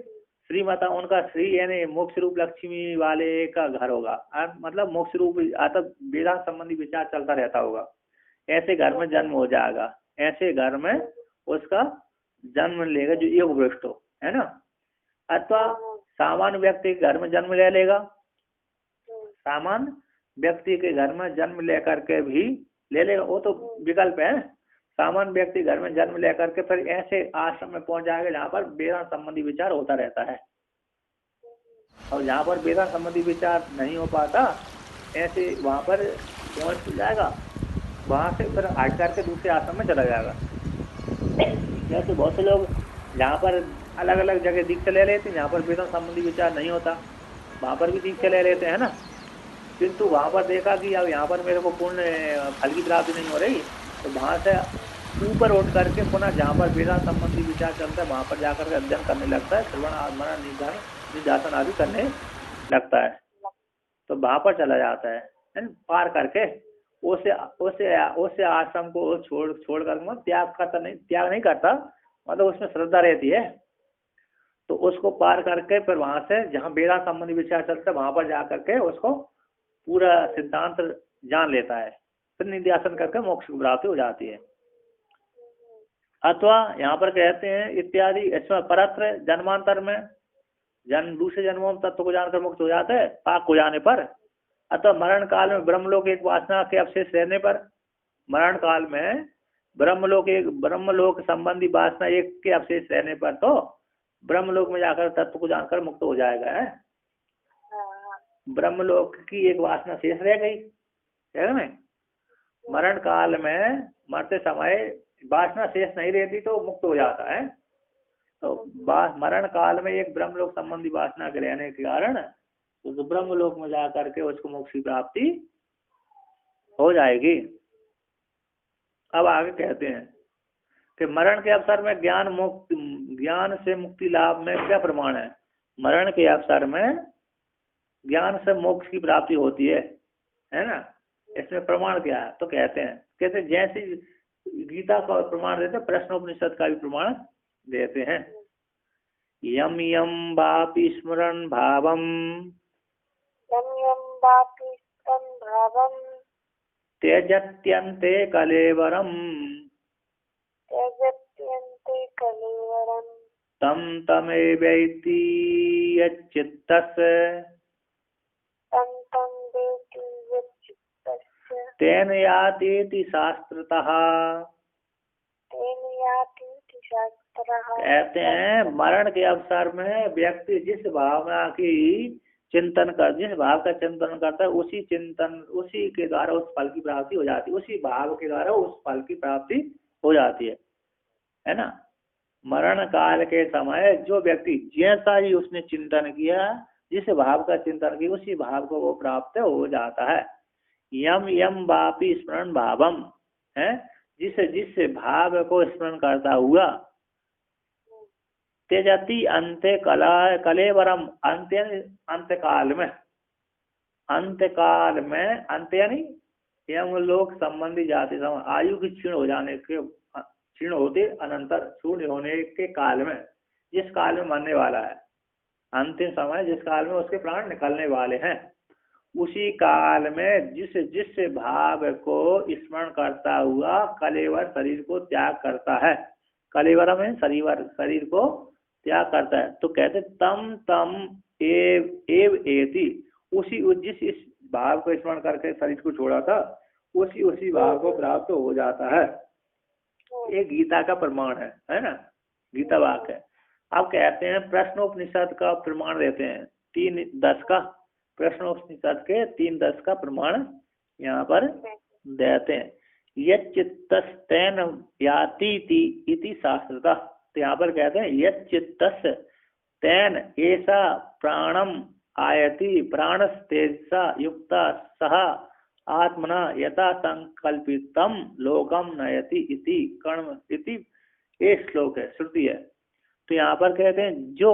श्रीमाता उनका श्री यानी मोक्ष रूप लक्ष्मी वाले का घर होगा, मतलब मोक्ष रूप आता वेदांत संबंधी विचार चलता रहता होगा। ऐसे घर में जन्म हो जाएगा, ऐसे घर में उसका जन्म लेगा जो योग भ्रष्ट हो, है ना। अथवा सामान्य व्यक्ति के घर में जन्म ले लेगा, सामान्य व्यक्ति के घर में जन्म लेकर के भी ले लेगा, वो तो विकल्प है। सामान्य व्यक्ति घर में जन्म लेकर के फिर ऐसे आश्रम में पहुंच जाएगा जहाँ पर वेदांत संबंधी विचार होता रहता है, और जहाँ पर वेदांत संबंधी विचार नहीं हो पाता ऐसे वहाँ पर पहुंच जाएगा, वहाँ से फिर हट करके दूसरे आश्रम में चला जाएगा। जैसे बहुत से लोग जहाँ पर अलग अलग जगह दीक्षा ले लेते हैं, जहाँ पर वेदांत संबंधी विचार नहीं होता वहाँ पर भी दीक्षा ले लेते हैं ना, किंतु वहाँ पर देखा कि अब यहाँ पर मेरे को पूर्ण फल की प्राप्ति नहीं हो रही, तो वहाँ से ऊपर उठ करके पुनः जहाँ पर वेदांत संबंधी विचार चलता है वहाँ पर जाकर के अध्ययन करने लगता है, श्रवण मनन निध्यासन आदि करने लगता है, तो वहाँ पर चला जाता है पार करके। उसे आश्रम को छोड़ कर त्याग नहीं करता, मतलब उसमें श्रद्धा रहती है, तो उसको पार करके फिर वहाँ से जहाँ वेदांत संबंधी विचार चलता है वहाँ पर जा करके उसको पूरा सिद्धांत जान लेता है, फिर निध्यासन करके मोक्ष की प्राप्ति हो जाती है। अथवा यहाँ पर कहते हैं इत्यादि, इसमें परत्र जन्मांतर में दूसरे जन्मों में तत्व को जानकर मुक्त हो जाते हैं पाक हो जाने पर, अथवा मरण काल में ब्रह्मलोक एक वासना के अवशेष रहने पर, मरण काल में ब्रह्मलोक संबंधी वासना एक के अवशेष रहने पर तो ब्रह्मलोक में जाकर तत्व को जानकर मुक्त हो जाएगा है। ब्रह्मलोक की एक वासना शेष रह गई है ना, मरण काल में मरते समय वासना शेष नहीं रहती तो मुक्त हो जाता है, तो मरण काल में एक ब्रह्मलोक संबंधी वासना के रहने के कारण तो ब्रह्मलोक में जाकर के उसको मोक्ष की प्राप्ति हो जाएगी। अब आगे कहते हैं कि मरण के अवसर में ज्ञान से मुक्ति लाभ में क्या प्रमाण है। मरण के अवसर में ज्ञान से मोक्ष की प्राप्ति होती है ना, इसमें प्रमाण क्या है, तो कहते जैसे गीता का प्रमाण देते प्रश्नोपनिषद का भी प्रमाण देते हैं। यम यम वापि स्मरण भावम त्यजत्यन्ते कलेवरम तम तमेवैति यच्चित्तस्य तेन यातीति शास्त्रतः। कहते हैं मरण के अवसर में व्यक्ति जिस भावना की जिस भाव का चिंतन करता है उसी के द्वारा उस फल की प्राप्ति हो जाती है, उसी भाव के द्वारा उस फल की प्राप्ति हो जाती है ना। मरण काल के समय जो व्यक्ति जैसा ही उसने चिंतन किया, जिस भाव का चिंतन किया उसी भाव को वो प्राप्त हो जाता है। यम यम वापि स्मरण भावम है, जिस भाव को स्मरण करता हुआ त्यजति अंत्य कलेवरम अंत्यकाल में अंत्य यानी यमलोक संबंधी जाति समय आयु की क्षीण होते अनंतर शून्य होने के काल में, जिस काल में मरने वाला है, अंतिम समय जिस काल में उसके प्राण निकलने वाले हैं, उसी काल में जिस भाव को स्मरण करता हुआ कलेवर शरीर को त्याग करता है, कलेवर में शरीर को त्याग करता है, तो कहते तम एव एति, जिस इस भाव को स्मरण करके शरीर को छोड़ा था उसी भाव को प्राप्त हो जाता है। ये गीता का प्रमाण है ना, गीता वाक्य है। अब कहते हैं प्रश्नोपनिषद का प्रमाण देते हैं 3:10 का, प्रश्नोपनिषद के 3:10 का प्रमाण यहाँ पर देते हैं। यच्चित्तस्तेन यातीति इति शास्त्रतः, तो यहाँ पर कहते हैं यच्चित्तस्य तेन ऐसा प्राणम आयति प्राणस्तेजसा युक्ता सह आत्मना यथा संकल्पितम लोकम नयति इति कर्म इति एक श्लोक है, श्रुति है। तो यहाँ पर कहते हैं जो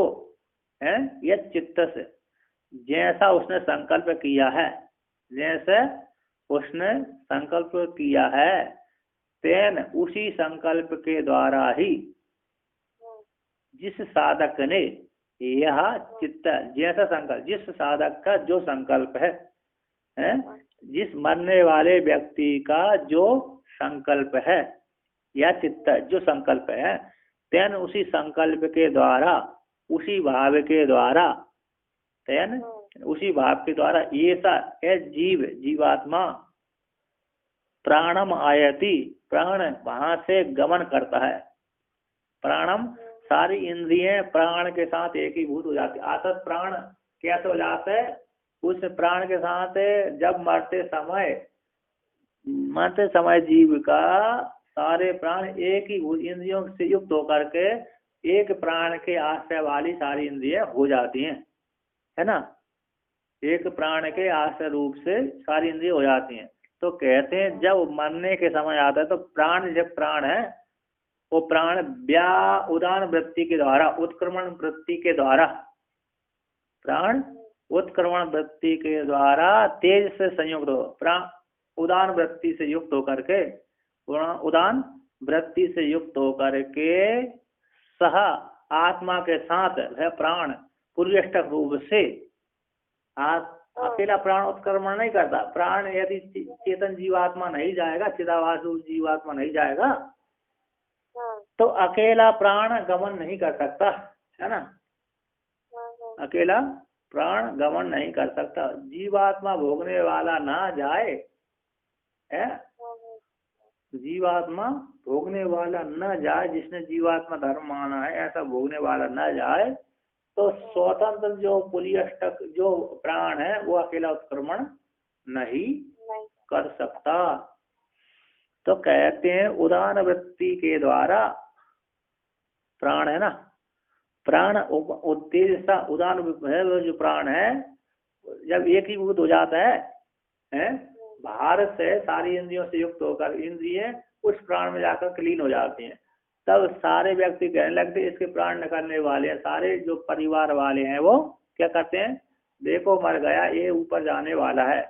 है यच्चित्तस्य, जैसा उसने संकल्प किया है, जैसे उसने संकल्प किया है, तेन उसी संकल्प के द्वारा ही जिस साधक ने यह चित्त, जैसा संकल्प, जिस साधक का जो संकल्प है जिस मरने वाले व्यक्ति का जो संकल्प है या चित्त जो संकल्प है, तेन उसी संकल्प के द्वारा, उसी भाव के द्वारा, तेन उसी भाव के द्वारा ऐसा है जीव, जीवात्मा प्राणम आयति, प्राण वहां से गमन करता है। प्राणम सारी इंद्रियें प्राण के साथ एकीभूत हो जाती है। आतत प्राण कैसे हो जाता है? उस प्राण के साथ जब मरते समय जीव का सारे प्राण एक ही इंद्रियों से युक्त होकर के एक प्राण के आश्रय वाली सारी इंद्रियां हो जाती हैं, है ना। एक प्राण के आश्रय रूप से सारी इंद्रिय हो जाती हैं। तो कहते हैं जब मरने के समय आता है तो प्राण, जब प्राण है वो प्राण उदान वृत्ति के द्वारा, उत्क्रमण वृत्ति के द्वारा, प्राण उत्क्रमण वृत्ति के द्वारा तेज से संयुक्त हो, प्राण उदान वृत्ति से युक्त होकर के, उदान वृत्ति से युक्त होकर के सह आत्मा के साथ है प्राण पूर्यष्टक रूप से। अकेला प्राण उत्क्रमण नहीं करता। प्राण यदि चेतन जीवात्मा नहीं जाएगा, चिदाभास जीवात्मा नहीं जाएगा तो अकेला प्राण गमन नहीं कर सकता, है ना। अकेला प्राण गमन नहीं कर सकता। जीवात्मा भोगने वाला ना जाए, है, जीवात्मा भोगने वाला न जाए, जिसने जीवात्मा धर्म माना है ऐसा भोगने वाला न जाए तो स्वतंत्र जो पुलियष्टक जो प्राण है वो अकेला उत्क्रमण नहीं कर सकता। तो कहते हैं उदान वृत्ति के द्वारा प्राण है ना, प्राण उत्तेजता उदान है, जो प्राण है जब एक ही भूत हो जाता है बाहर से सारी इंद्रियों से युक्त होकर इंद्रिय उस प्राण में जाकर क्लीन हो जाती हैं। तब सारे व्यक्ति कहने लगते इसके प्राण निकलने वाले हैं। सारे जो परिवार वाले हैं वो क्या करते हैं, देखो मर गया, ये ऊपर जाने वाला है।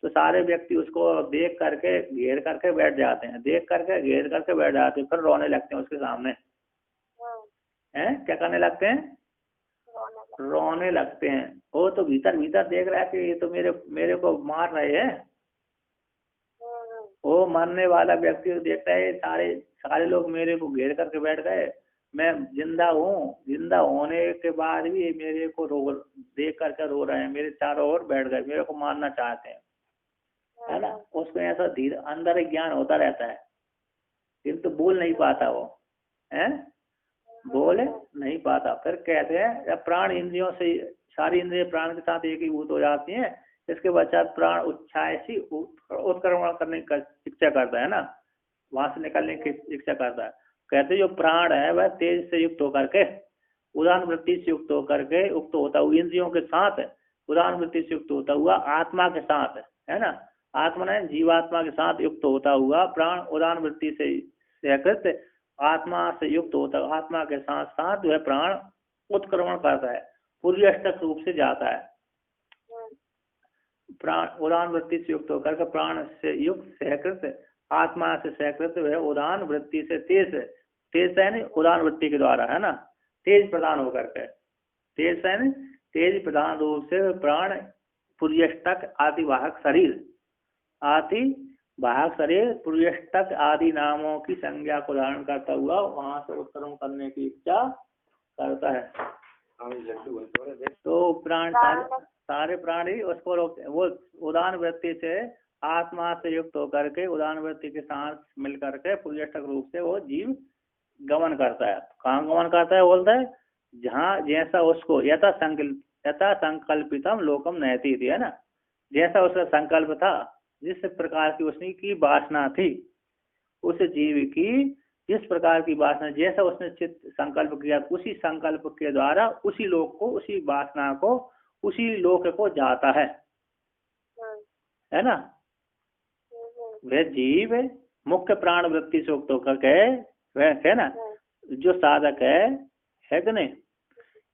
तो सारे व्यक्ति उसको देख करके घेर करके बैठ जाते हैं, देख करके घेर करके बैठ जाते हैं, फिर रोने लगते हैं उसके सामने। हैं क्या करने लगते हैं? रोने लगते हैं। वो तो भीतर भीतर देख रहा है कि ये तो मेरे को मार रहे हैं। वो मरने वाला व्यक्ति देखता है सारे लोग मेरे को घेर करके बैठ गए, मैं जिंदा हूँ, जिंदा होने के बाद भी मेरे को देख करके रो रहे हैं, मेरे चारों ओर बैठ गए, मेरे को मारना चाहते हैं, है ना। उसको ऐसा धीरे अंदर एक ज्ञान होता रहता है, किंतु बोल नहीं पाता वो, है बोल नहीं पाता। फिर कहते हैं जब प्राण इंद्रियों से सारी इंद्रिय प्राण के साथ एक ही भूत हो जाती हैं, इसके पश्चात प्राण उच्छायसी उत्क्रमण करने की इच्छा करता है ना, वहां से निकलने की इच्छा करता है। कहते जो प्राण है वह तेज से युक्त होकर के उदान वृत्ति से युक्त होकर के युक्त होता हुआ इंद्रियों के साथ उदान वृत्ति से युक्त होता हुआ आत्मा के साथ, है ना, आत्मा ने जीवात्मा के साथ युक्त होता हुआ प्राण उदान वृत्ति से सहकृत आत्मा से युक्त होता आत्मा के साथ साथ वह प्राण उत्क्रमण करता है, पूर्यष्टक रूप से जाता है। प्राण उदान वृत्ति से युक्त होकर के प्राण से युक्त सहकृत आत्मा से सहकृत वह उदान वृत्ति से तेज है नहीं उदान वृत्ति के द्वारा, है ना, तेज प्रदान होकर के तेज है नहीं तेज प्रदान रूप से प्राण पुर्यष्टक आदि वाहक शरीर पुर्यष्टक आदि नामों की संज्ञा को धारण करता हुआ वहां से उत्क्रमण करने की इच्छा करता है। तो प्राण सारे प्राणी उसको रोकते, वो उदान वृत्ति से आत्मा से युक्त होकर के उदान वृत्ति के साथ मिल करके पुर्यष्टक रूप से वो जीव गमन करता है। कहाँ गमन करता है? बोलता है जहाँ जैसा उसको यथा संकल्पितम लोकम नयति थी, है ना, जैसा उसका संकल्प था, जिस प्रकार की उसने की वासना थी, उस जीव की जिस प्रकार की वासना, जैसा उसने चित्त संकल्प किया, उसी संकल्प के द्वारा उसी लोक को, उसी वासना को, उसी लोक को जाता है ना। वह जीव मुख्य प्राण वृत्ति से युक्त होकर के वह है ना, जो साधक है कि नहीं,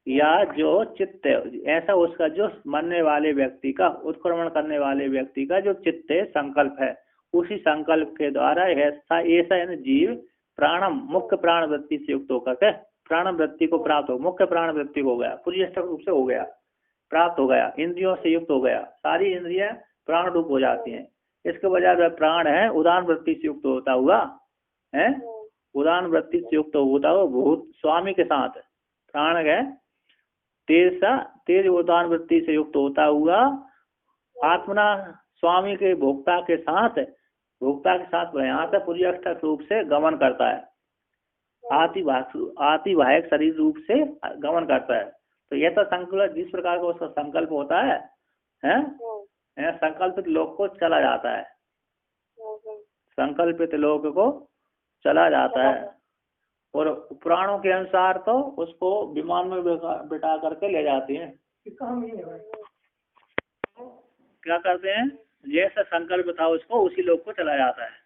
या जो चित्त ऐसा उसका जो मरने वाले व्यक्ति का उत्क्रमण करने वाले व्यक्ति का जो चित्त संकल्प है, उसी संकल्प के द्वारा ऐसा जीव प्राणम मुख्य प्राण वृत्ति से युक्त होकर के प्राण वृत्ति को प्राप्त हो, मुख्य प्राण वृत्ति हो गया, पुर्यष्टक रूप से हो गया, प्राप्त हो गया, इंद्रियों से युक्त हो गया, सारी इंद्रियां प्राण रूप हो जाती हैं। इसके बजाय वह प्राण है उदान वृत्ति से युक्त होता हुआ है, उदान वृत्ति से युक्त होता हो भूत स्वामी के साथ, प्राण है तेज उदान वृत्ति से युक्त होता हुआ आत्मना स्वामी के भोक्ता के साथ यहाँ से पूर्याष्टक रूप से गमन करता है, आतिवाहक शरीर रूप से गमन करता है। तो यह तो संकल्प जिस प्रकार का उसका संकल्प होता है, संकल्पित लोक को चला जाता है, संकल्पित लोक को चला जाता है। और पुराणों के अनुसार तो उसको विमान में बिठा करके ले जाते हैं। क्या करते हैं, जैसा संकल्प था उसको उसी लोक को चला जाता है।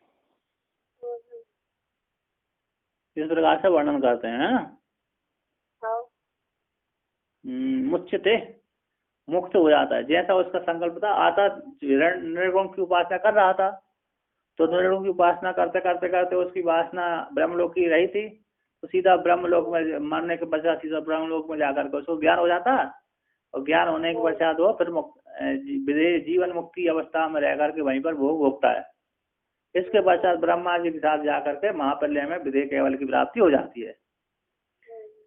इस प्रकार से वर्णन करते हैं। मुच्यते मुक्त हो जाता है, जैसा उसका संकल्प था। आता निर्गुण की उपासना कर रहा था, तो निर्गुण की उपासना करते करते करते उसकी वासना ब्रह्मलोक की रही थी, तो सीधा ब्रह्मलोक में मरने के पश्चात सीधा ब्रह्मलोक में जाकर के उसको ज्ञान हो जाता। और ज्ञान होने के पश्चात वो फिर जीवन मुक्ति अवस्था में रह करके वहीं पर भोग भोगता है। इसके पश्चात ब्रह्मा जी के साथ जाकर के महाप्रलय में विधेय केवल की प्राप्ति हो जाती है।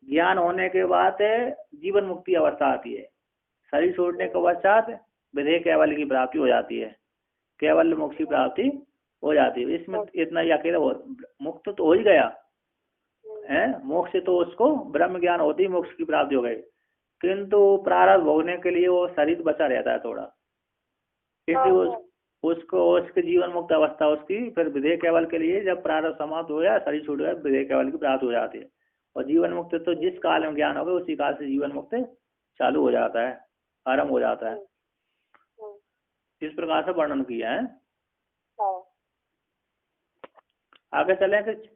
ज्ञान होने के बाद जीवन मुक्ति अवस्था आती है, शरीर छोड़ने के पश्चात विधेय केवल की प्राप्ति हो जाती है, केवल मोक्ष की प्राप्ति हो जाती है। इसमें इतना ही अकेला मुक्त तो हो ही गया है, मोक्ष तो उसको ब्रह्म ज्ञान होते ही मोक्ष की प्राप्ति हो गई, किंतु प्रारब्ध भोगने के लिए वो शरीर बचा रहता है थोड़ा, क्योंकि उसको उसके जीवन मुक्त अवस्था उसकी फिर विधेय केवल के लिए जब प्रारब्ध समाप्त हो गया, शरीर छूट गया, विधेय केवल की प्राप्ति हो जाती है। और जीवन मुक्त तो जिस काल में ज्ञान होगा उसी काल से जीवन मुक्त चालू हो जाता है, आरंभ हो जाता है। इस प्रकार से वर्णन किया है। आगे चलें कुछ।